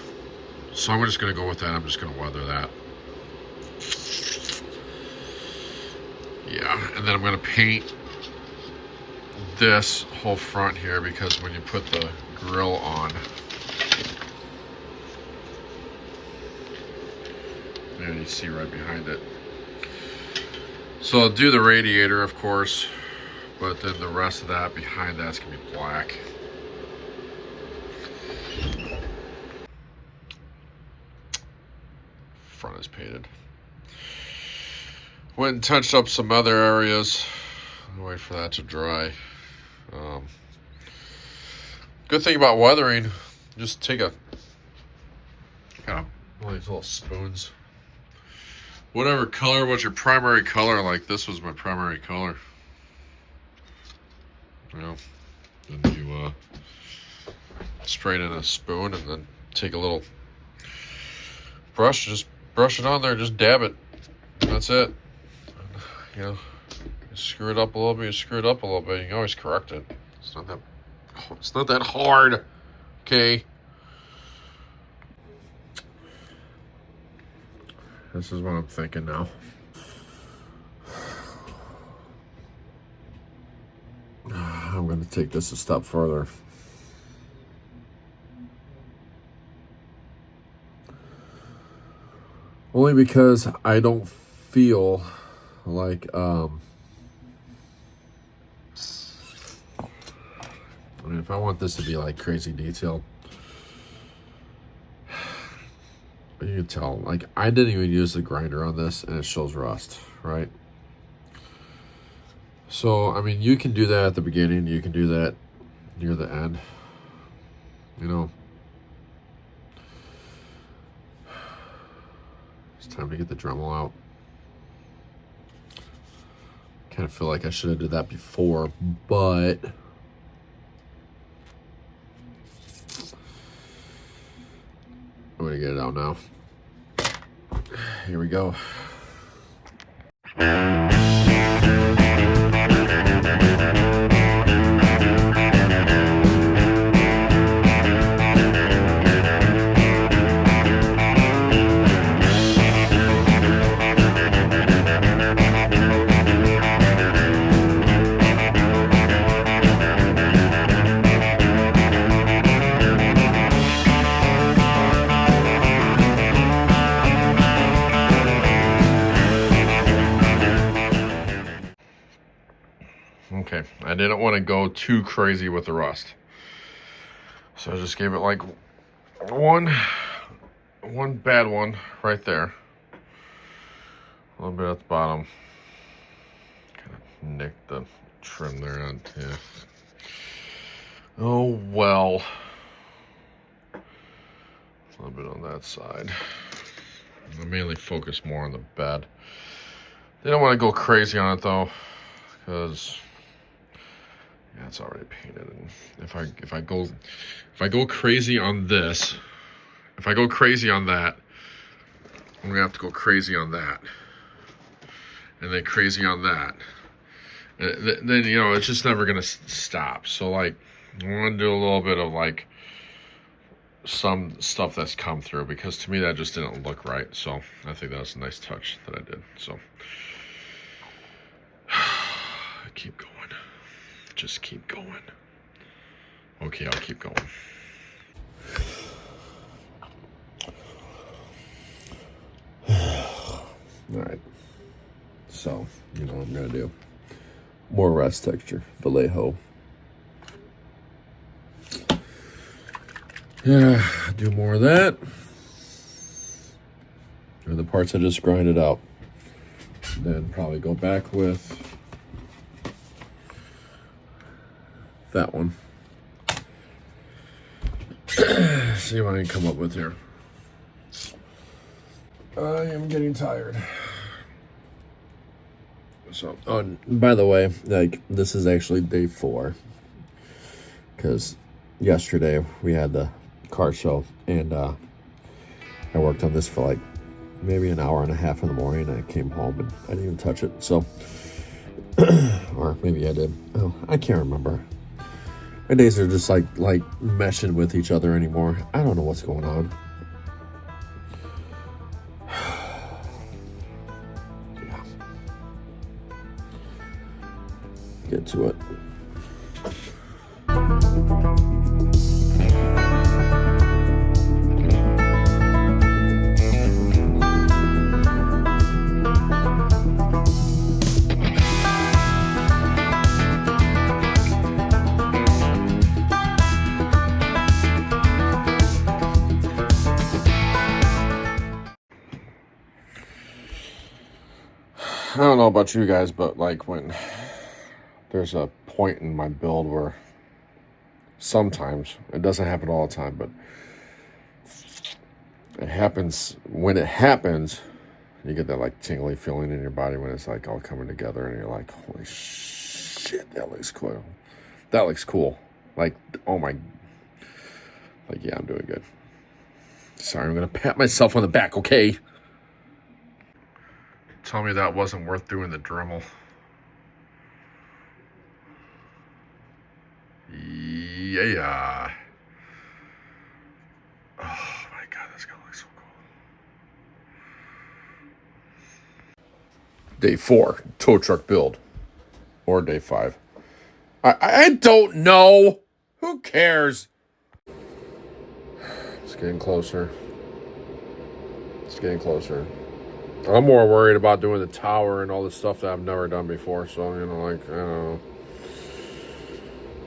So I'm just gonna go with that. I'm just gonna weather that. Yeah, and then I'm gonna paint this whole front here, because when you put the grill on, and you see right behind it. So I'll do the radiator, of course, but then the rest of that behind that's gonna be black. Front is painted. Went and touched up some other areas. I'll wait for that to dry. Good thing about weathering, just take one of these little spoons. Whatever color was your primary color, like this was my primary color. You know, then you spray it in a spoon and then take a little brush, just brush it on there, just dab it. That's it. You know, you screw it up a little bit, you screw it up a little bit, you can always correct it. It's not that hard, okay? This is what I'm thinking now. I'm going to take this a step further. Only because I don't feel like I mean, if I want this to be like crazy detailed, you can tell, like, I didn't even use the grinder on this and it shows rust, right? So, I mean, you can do that at the beginning, you can do that near the end, you know. It's time to get the Dremel out. Kind of feel like I should have did that before, but I'm gonna get it out now. Here we go. Okay, I didn't want to go too crazy with the rust, so I just gave it like one bad one right there, a little bit at the bottom. Kind of nicked the trim there on too. Oh well, a little bit on that side. I mainly focus more on the bed. Didn't want to go crazy on it though, because yeah, it's already painted, and if I go crazy on this, if I go crazy on that, I'm gonna have to go crazy on that, and then crazy on that, and then you know it's just never gonna stop. So like, I want to do a little bit of like some stuff that's come through, because to me that just didn't look right. So I think that was a nice touch that I did. So keep going. Just keep going. Okay, I'll keep going. Alright. So, you know what I'm going to do. More rust texture. Vallejo. Yeah, do more of that. And the parts I just grinded out. Then probably go back with that one. See what I can come up with here. I am getting tired. So, oh, by the way, like, this is actually day 4. Because yesterday we had the car show, and I worked on this for like maybe an hour and a half in the morning, and I came home and I didn't even touch it. So, or maybe I did. Oh, I can't remember. My days are just like meshing with each other anymore. I don't know what's going on. Yeah. Get to it. I don't know about you guys, but like when there's a point in my build where sometimes, it doesn't happen all the time, but it happens. When it happens, you get that like tingly feeling in your body when it's like all coming together, and you're like, holy shit, that looks cool. That looks cool. Like, oh my, like, yeah, I'm doing good. Sorry, I'm gonna pat myself on the back, okay? Tell me that wasn't worth doing the Dremel. Yeah. Oh my god, that's gonna look so cool. Day 4, tow truck build. Or day 5. I don't know. Who cares? It's getting closer. It's getting closer. I'm more worried about doing the tower and all the stuff that I've never done before. So, you know, like, I don't know.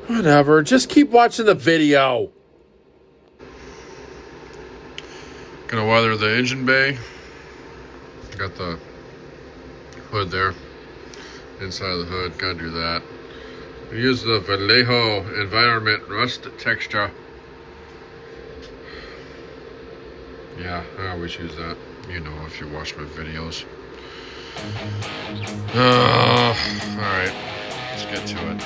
Whatever. Just keep watching the video. Gonna weather the engine bay. Got the hood there. Inside of the hood. Gotta do that. We use the Vallejo Environment Rust Texture. Yeah, I always use that. You know, if you watch my videos. Alright, let's get to it.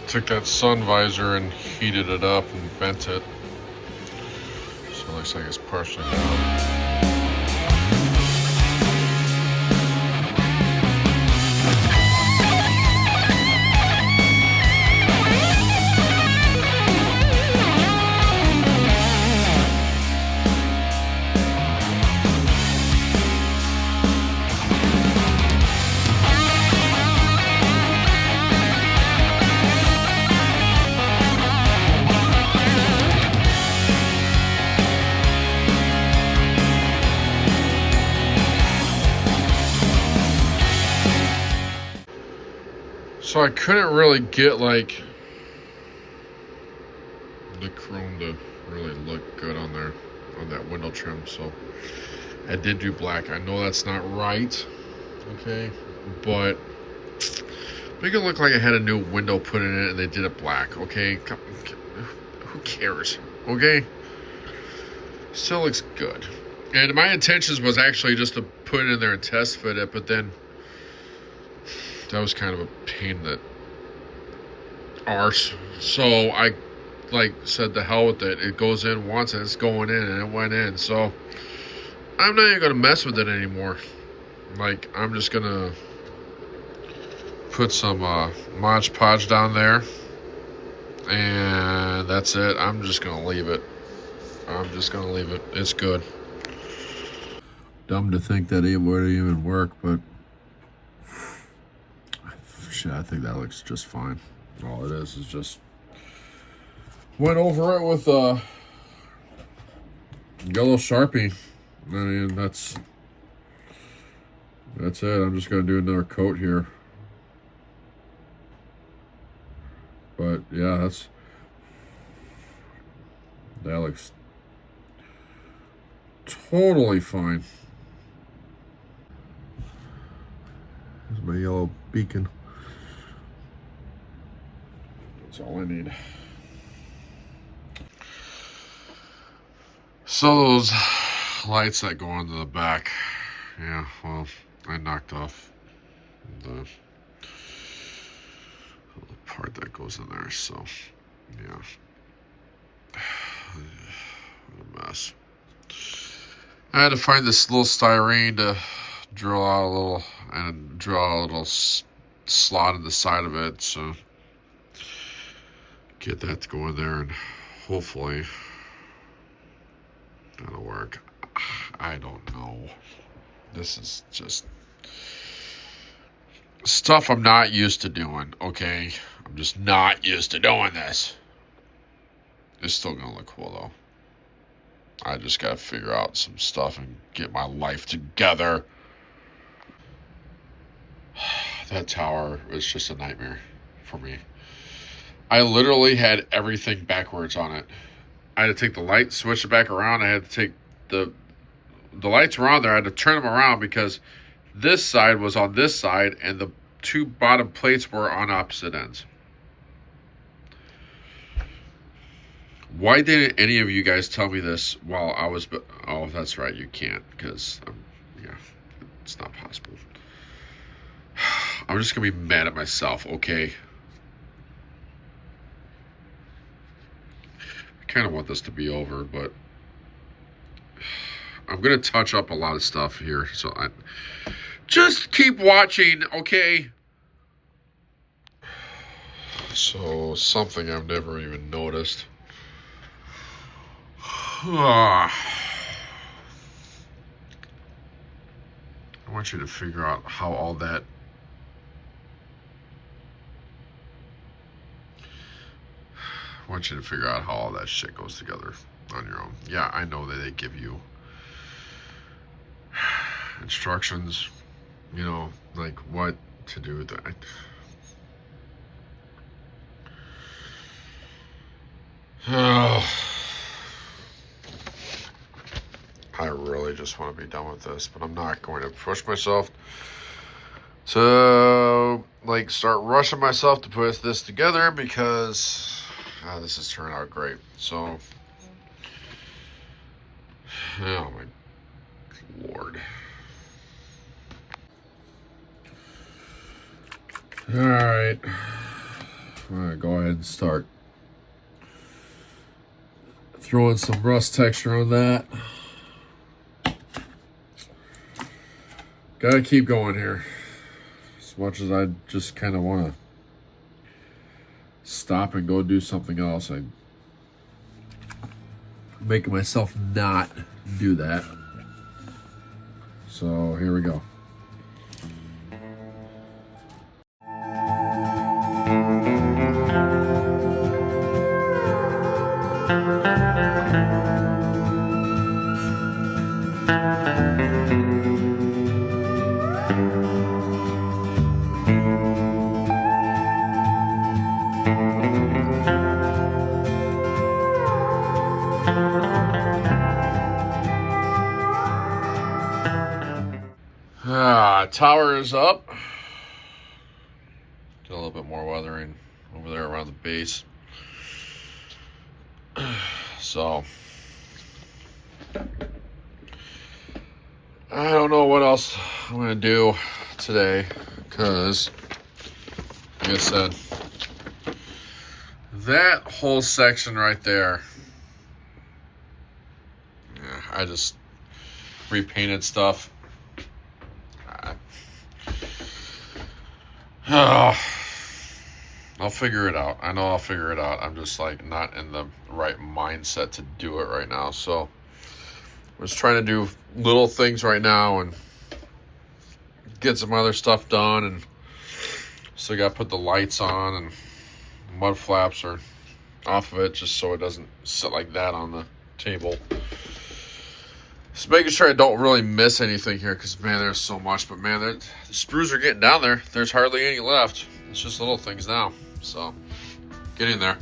Took that sun visor and heated it up and bent it. So it looks like it's partially down. So I couldn't really get like the chrome to really look good on there, on that window trim. So I did do black. I know that's not right, okay, but make it look like I had a new window put in it and they did it black, okay? Who cares, okay? Still looks good. And my intentions was actually just to put it in there and test fit it, but then that was kind of a pain in the arse. So I said the hell with it. It goes in once and it's going in, and it went in. So I'm not even gonna mess with it anymore. Like, I'm just gonna put some Mod Podge down there, and that's it. I'm just gonna leave it. It's good. Dumb to think that it would even work, but shit, I think that looks just fine. All it is just went over it with a yellow Sharpie. I mean, that's it. I'm just gonna do another coat here. But yeah, that looks totally fine. There's my yellow beacon. That's all I need. So those lights that go onto the back, yeah, well, I knocked off the part that goes in there, so yeah. What a mess. I had to find this little styrene to drill out a little slot in the side of it, so get that to go in there, and hopefully that'll work. I don't know. This is just stuff I'm not used to doing, okay? I'm just not used to doing this. It's still gonna look cool though. I just gotta figure out some stuff and get my life together. That tower was just a nightmare for me. I literally had everything backwards on it. I had to take the light, switch it back around. I had to take the lights were on there. I had to turn them around because this side was on this side and the two bottom plates were on opposite ends. Why didn't any of you guys tell me this while I was... Oh, that's right, you can't, because, yeah, it's not possible. I'm just going to be mad at myself, okay? I kind of want this to be over, but I'm going to touch up a lot of stuff here, so just keep watching, okay? So, something I've never even noticed. I want you to figure out how all that... I want you to figure out how all that shit goes together on your own. Yeah, I know that they give you instructions, you know, like what to do with that. I really just want to be done with this, but I'm not going to push myself to like start rushing myself to put this together because this has turned out great. So, oh my Lord. All right, I'm gonna go ahead and start throwing some rust texture on that. Gotta keep going here. As much as I just kind of want to stop and go do something else, I'm making myself not do that. So here we go. Tower is up. Did a little bit more weathering over there around the base. So I don't know what else I'm gonna do today because, like I said, that whole section right there, yeah, I just repainted stuff. I'll figure it out. I know I'll figure it out. I'm just like not in the right mindset to do it right now. So I'm just trying to do little things right now and get some other stuff done. And still got to put the lights on, and mud flaps are off of it just so it doesn't sit like that on the table. Just making sure I don't really miss anything here because, man, there's so much. But, man, the sprues are getting down there. There's hardly any left. It's just little things now. So, getting there.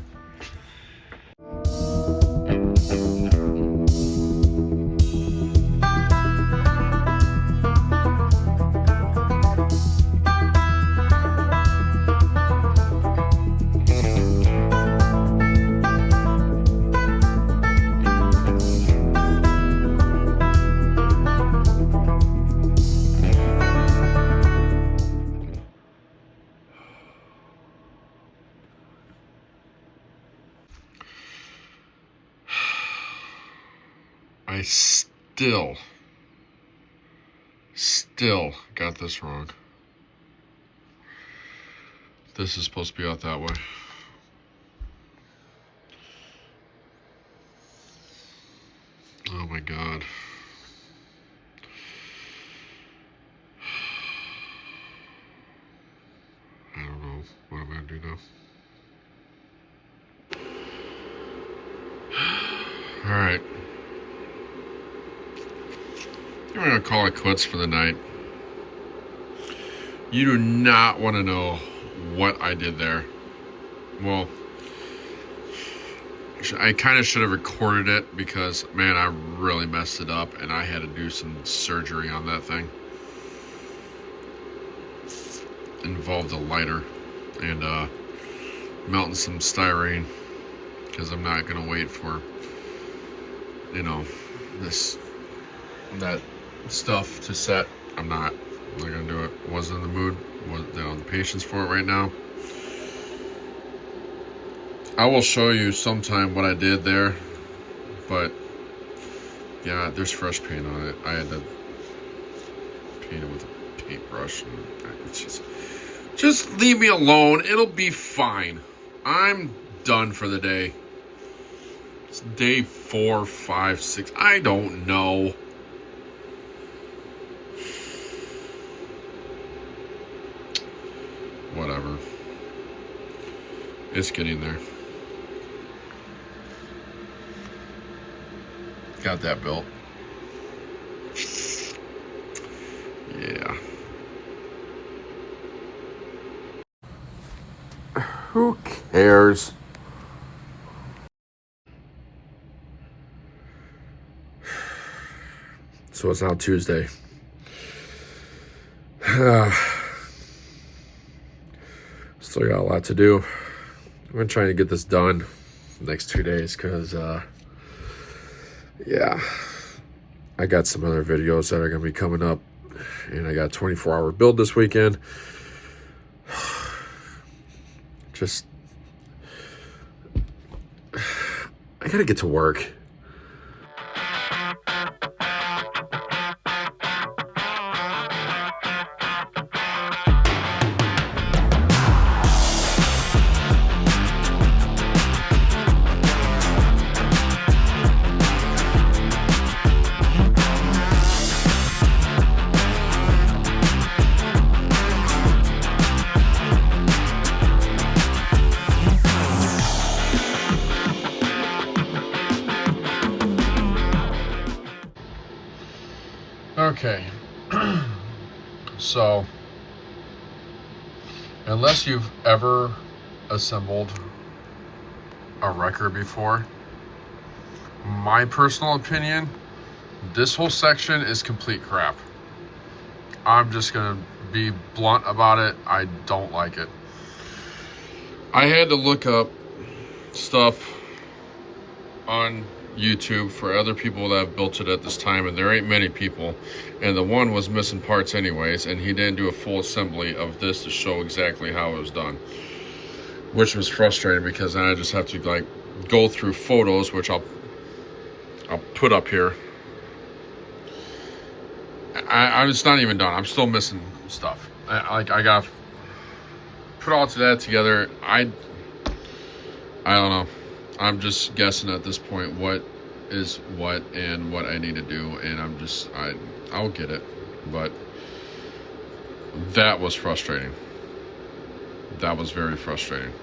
I still got this wrong. This is supposed to be out that way. Oh my God. I don't know what I'm gonna do now. All right. I'm going to call it quits for the night. You do not want to know what I did there. Well, I kind of should have recorded it because, man, I really messed it up and I had to do some surgery on that thing. Involved a lighter and melting some styrene because I'm not going to wait for, that stuff to set. I'm not gonna do it. Wasn't in the mood. The patience for it right now. I will show you sometime what I did there, but yeah, there's fresh paint on it. I had to paint it with a paintbrush. And it's just leave me alone. It'll be fine. I'm done for the day. It's day 4, 5, 6. I don't know. Whatever. It's getting there. Got that built. Yeah. Who cares? So it's now Tuesday. Still got a lot to do. I'm gonna try to get this done the next 2 days because, yeah, I got some other videos that are gonna be coming up, and I got a 24-hour build this weekend. Just, I gotta get to work. Okay, so unless you've ever assembled a wrecker before, my personal opinion, this whole section is complete crap. I'm just gonna be blunt about it. I don't like it. I had to look up stuff on YouTube for other people that have built it at this time, and there ain't many people, and the one was missing parts anyways, and he didn't do a full assembly of this to show exactly how it was done, which was frustrating because then I just have to like go through photos, which I'll put up here. I'm just not even done. I'm still missing stuff. I got put all that together. I don't know. I'm just guessing at this point what is what and what I need to do, and I'll get it. But that was frustrating. That was very frustrating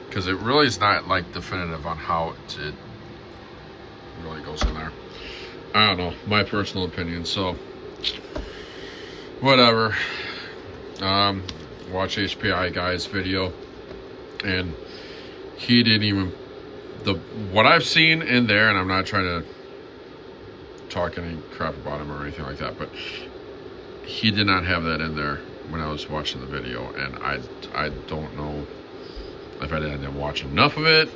because it really is not like definitive on how it really goes in there. I don't know, my personal opinion. So whatever. Watch HPI guy's video, and he didn't even. What I've seen in there, and I'm not trying to talk any crap about him or anything like that, but he did not have that in there when I was watching the video, and I don't know if I didn't watch enough of it,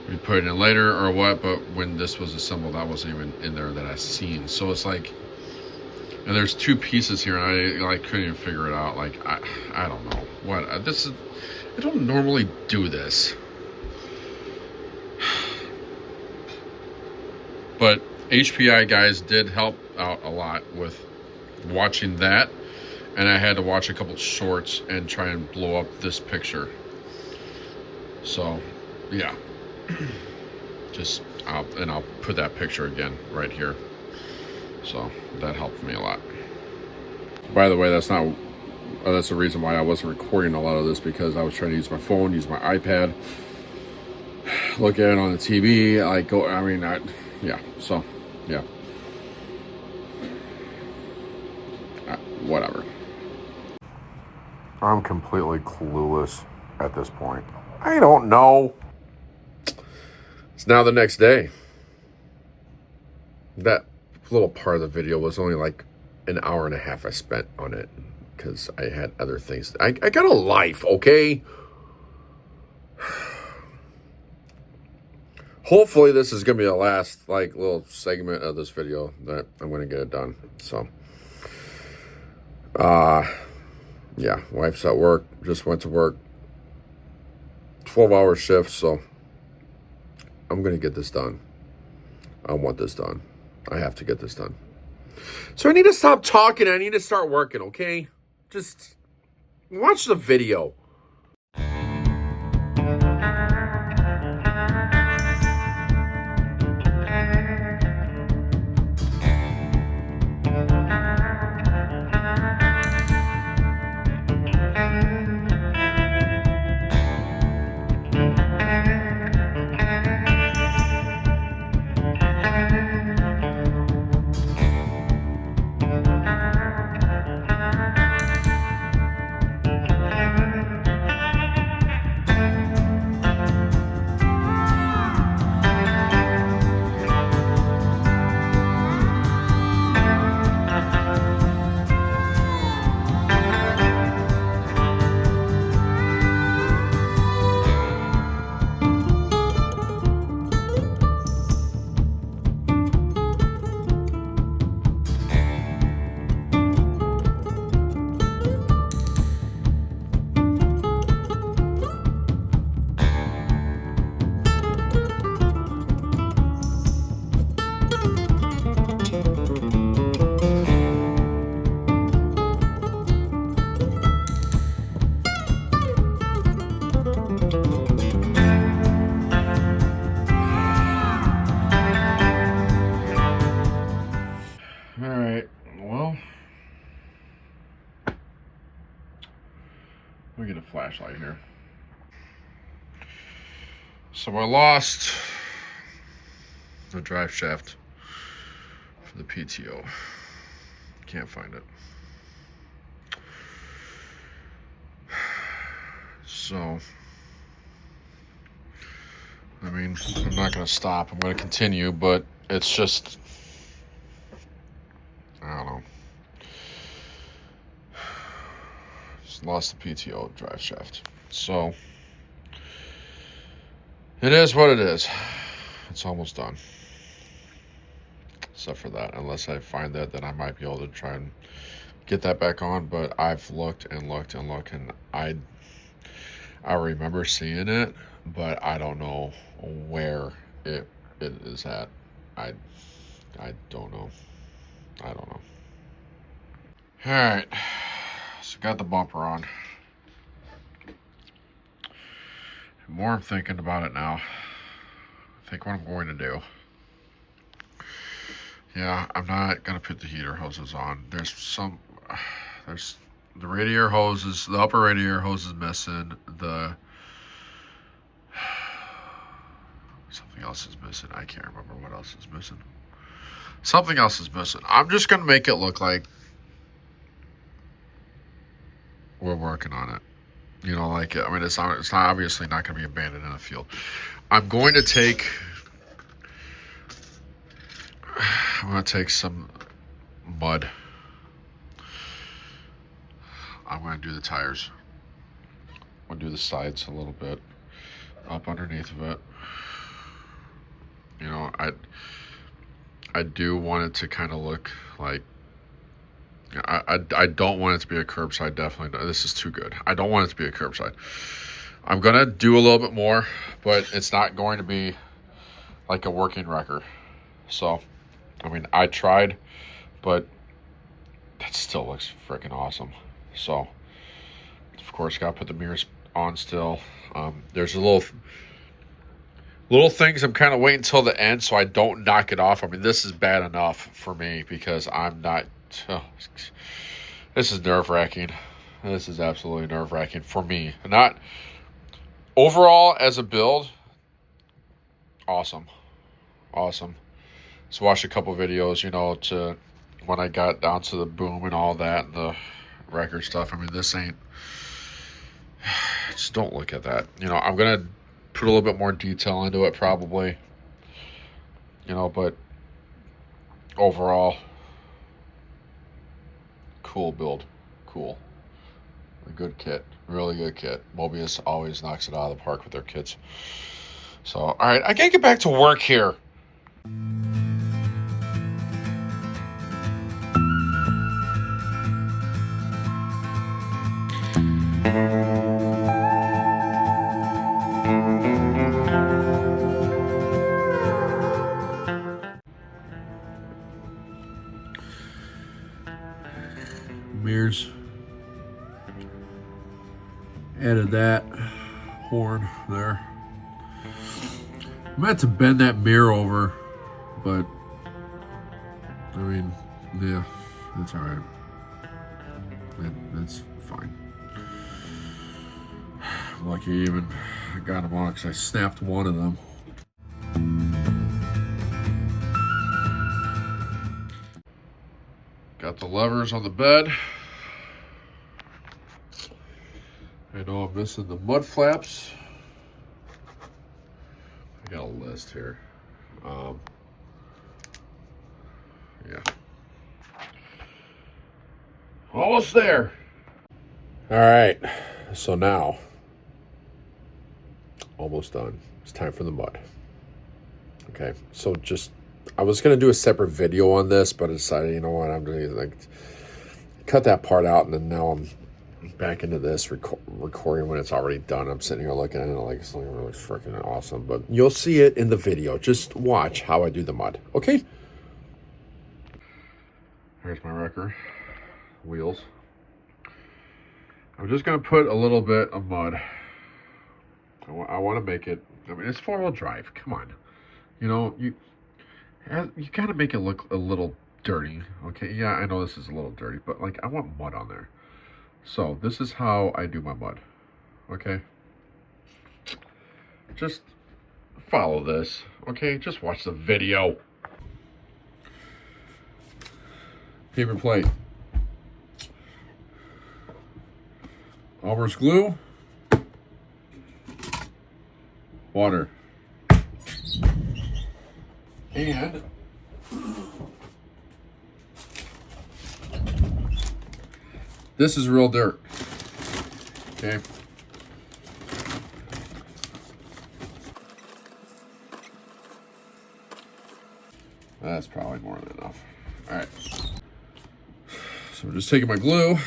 we put it in later or what, but when this was assembled, that wasn't even in there that I seen. So it's like, and there's two pieces here, and I couldn't even figure it out. Like, I don't know what I don't normally do this. But HPI guys did help out a lot with watching that, and I had to watch a couple shorts and try and blow up this picture. So, yeah, I'll put that picture again right here. So that helped me a lot. By the way, that's the reason why I wasn't recording a lot of this, because I was trying to use my phone, use my iPad, look at it on the TV. Yeah, so, yeah. Whatever. I'm completely clueless at this point. I don't know. It's now the next day. That little part of the video was only like an hour and a half I spent on it because I had other things. I got a life, okay? Hopefully this is going to be the last like little segment of this video that I'm going to get it done. So, yeah, wife's at work, just went to work, 12-hour shift, so I'm going to get this done. I want this done. I have to get this done. So I need to stop talking. I need to start working, okay? Just watch the video. All right, well, let me get a flashlight here. So I lost the drive shaft for the PTO. Can't find it. So, I mean, I'm not going to stop. I'm going to continue, but it's just, I don't know. Just lost the PTO drive shaft. So, it is what it is. It's almost done. Except for that. Unless I find that, then I might be able to try and get that back on. But I've looked and looked and looked, and I remember seeing it, but I don't know where it is at. I don't know. I don't know. All right. So got the bumper on. The more I'm thinking about it now, I think what I'm going to do. Yeah, I'm not going to put the heater hoses on. There's the radiator hoses, the upper radiator hose is missing. Something else is missing. I can't remember what else is missing. Something else is missing. I'm just going to make it look like we're working on it. You know, like, I mean, it's not obviously not going to be abandoned in a field. I'm going to take some mud. I'm going to do the tires. I'm going to do the sides a little bit up underneath of it. You know, I do want it to kind of look like, I don't want it to be a curbside, definitely. This is too good. I don't want it to be a curbside. I'm going to do a little bit more, but it's not going to be like a working wrecker. So, I mean, I tried, but that still looks freaking awesome. So, of course, got to put the mirrors on still. There's a little things I'm kind of waiting until the end so I don't knock it off. I mean, this is bad enough for me because I'm not... this is nerve-wracking. This is absolutely nerve-wracking for me. Not... Overall, as a build, awesome. Awesome. So watched a couple videos, you know, to when I got down to the boom and all that and the record stuff. I mean, this ain't... Just don't look at that. You know, I'm going to put a little bit more detail into it probably. You know, but overall, cool build. Cool. A good kit. Really good kit. Moebius always knocks it out of the park with their kits. So, all right, I gotta get back to work here. Mirrors. Added that horn there. I meant to bend that mirror over, but I mean, yeah, that's all right. That's fine. I'm lucky even I got them on because I snapped one of them. Got the levers on the bed. I know I'm missing the mud flaps. I got a list here. Yeah. Almost there. All right. So now, almost done. It's time for the mud. Okay. So I was going to do a separate video on this, but I decided, you know what, I'm doing like cut that part out, and then now I'm back into this recording when it's already done. I'm sitting here looking at it like it's really freaking awesome, but you'll see it in the video. Just watch how I do the mud, okay? Here's my wrecker wheels. I'm just gonna put a little bit of mud. I want to make it, I mean, it's 4-wheel drive, come on. You know, you gotta make it look a little dirty. Okay, yeah, I know this is a little dirty, but like I want mud on there. So this is how I do my mud. Okay, just follow this. Okay, just watch the video. Paper plate. Elmer's glue. Water. And this is real dirt. Okay. That's probably more than enough. All right. So I'm just taking my glue,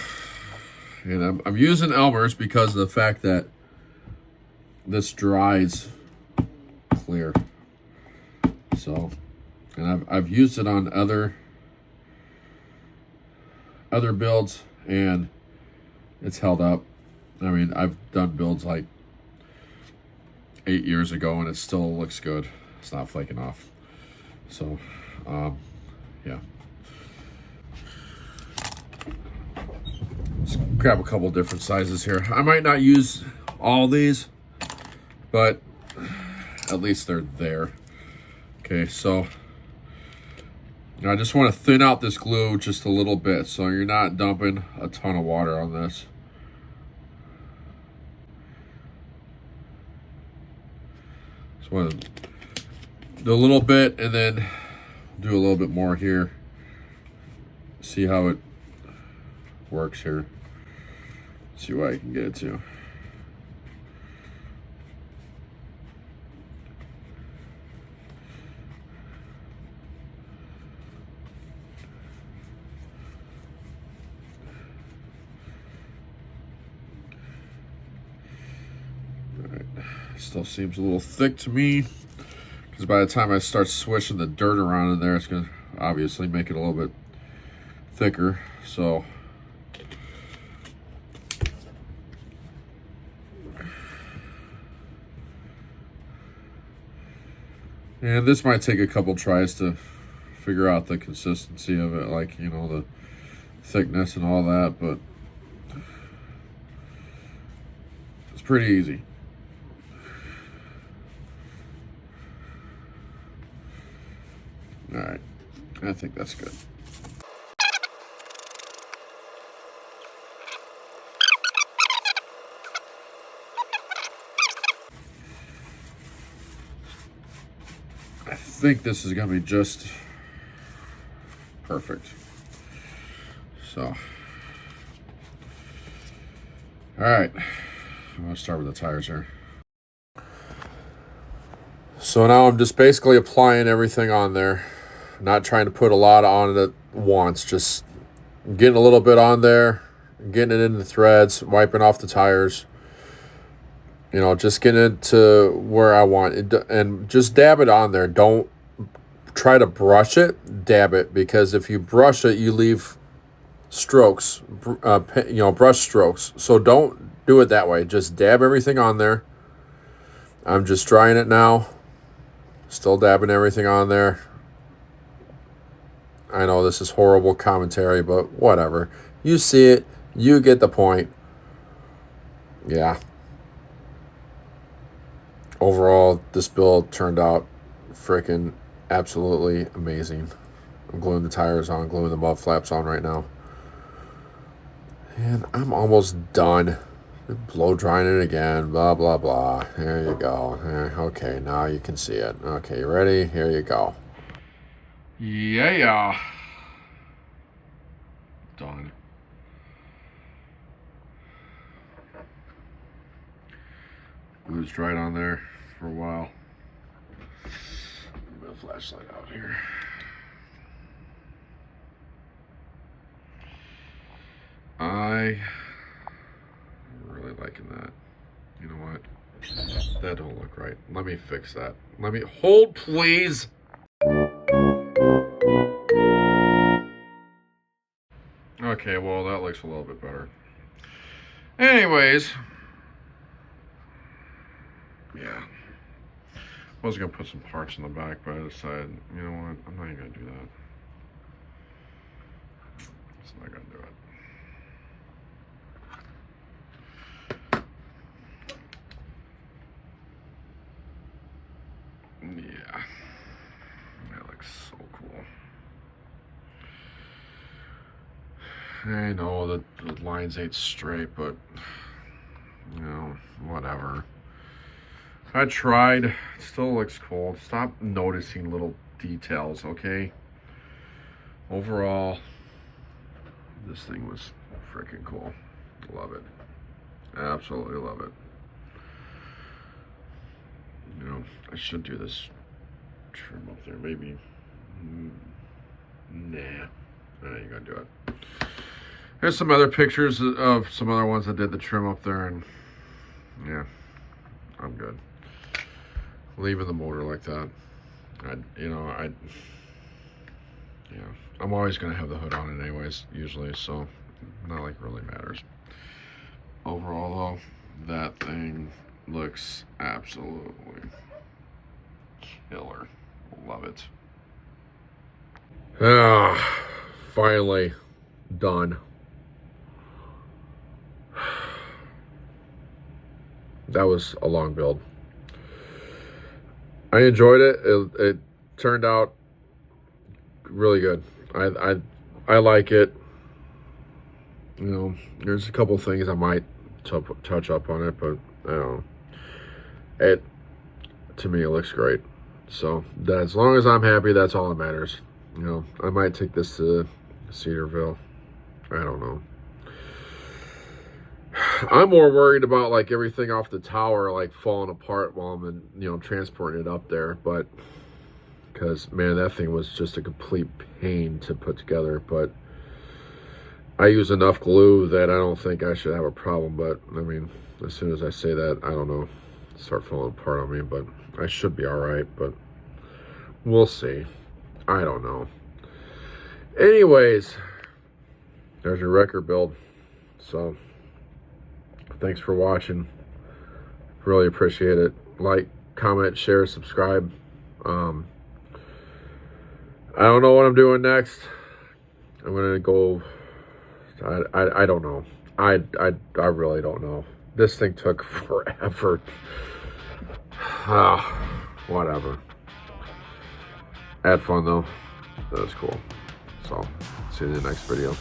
and I'm using Elmer's because of the fact that this dries clear. So, and I've used it on other builds, and it's held up. I mean, I've done builds like 8 years ago, and it still looks good. It's not flaking off. So, yeah. Let's grab a couple different sizes here. I might not use all these, but at least they're there. Okay, so I just want to thin out this glue just a little bit so you're not dumping a ton of water on this. Just want to do a little bit and then do a little bit more here. See how it works here. See what I can get it to. Still seems a little thick to me, because by the time I start swishing the dirt around in there, it's going to obviously make it a little bit thicker. So and this might take a couple tries to figure out the consistency of it, like, you know, the thickness and all that, but it's pretty easy. All right, I think that's good. I think this is gonna be just perfect. So, all right, I'm gonna start with the tires here. So now I'm just basically applying everything on there. Not trying to put a lot on it at once, just getting a little bit on there, getting it in the threads, wiping off the tires. You know, just getting it to where I want it, and just dab it on there. Don't try to brush it, dab it, because if you brush it, you leave strokes, you know, brush strokes. So don't do it that way. Just dab everything on there. I'm just drying it now. Still dabbing everything on there. I know this is horrible commentary, but whatever. You see it. You get the point. Yeah. Overall, this build turned out freaking absolutely amazing. I'm gluing the tires on, gluing the mud flaps on right now. And I'm almost done. Blow drying it again, blah, blah, blah. There you go. Okay, now you can see it. Okay, you ready? Here you go. Yeah. Done. Glue's dried on there for a while. Put a flashlight out here. I'm really liking that. You know what? That don't look right. Let me fix that. Let me hold, please. Okay, well, that looks a little bit better. Anyways, yeah. I was gonna put some parts in the back, but I decided, you know what? I'm not even gonna do that. It's not gonna do it. Yeah. That looks so cool. I know that the lines ain't straight, but you know, whatever. I tried. It still looks cool. Stop noticing little details, okay? Overall, this thing was freaking cool. Love it. Absolutely love it. You know, I should do this trim up there. Maybe. Nah. I ain't gonna do it. There's some other pictures of some other ones that did the trim up there, and yeah, I'm good. Leaving the motor like that. I'm always gonna have the hood on it anyways, usually, so not like really matters. Overall though, that thing looks absolutely killer. Love it. Ah, finally done. That was a long build. I enjoyed it. It turned out really good. I like it. You know, there's a couple things I might touch up on it, but I don't know. To me, it looks great. So that as long as I'm happy, that's all that matters. You know, I might take this to Cedarville. I don't know. I'm more worried about like everything off the tower like falling apart while I'm transporting it up there, but because man, that thing was just a complete pain to put together. But I use enough glue that I don't think I should have a problem. But I mean, as soon as I say that, I don't know, start falling apart on me. But I should be all right. But we'll see. I don't know. Anyways, there's your record build. So thanks for watching. Really appreciate it. Like, comment, share, subscribe. I don't know what I'm doing next. I'm gonna go. I don't know. I really don't know. This thing took forever. Whatever. Had fun though. That was cool. So see you in the next video.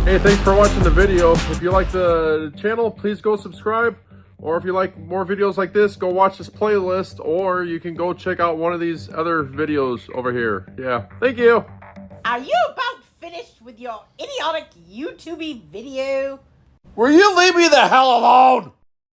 Hey, thanks for watching the video. If you like the channel, please go subscribe. Or if you like more videos like this, go watch this playlist. Or you can go check out one of these other videos over here. Yeah, thank you. Are you about finished with your idiotic YouTube video? Will you leave me the hell alone?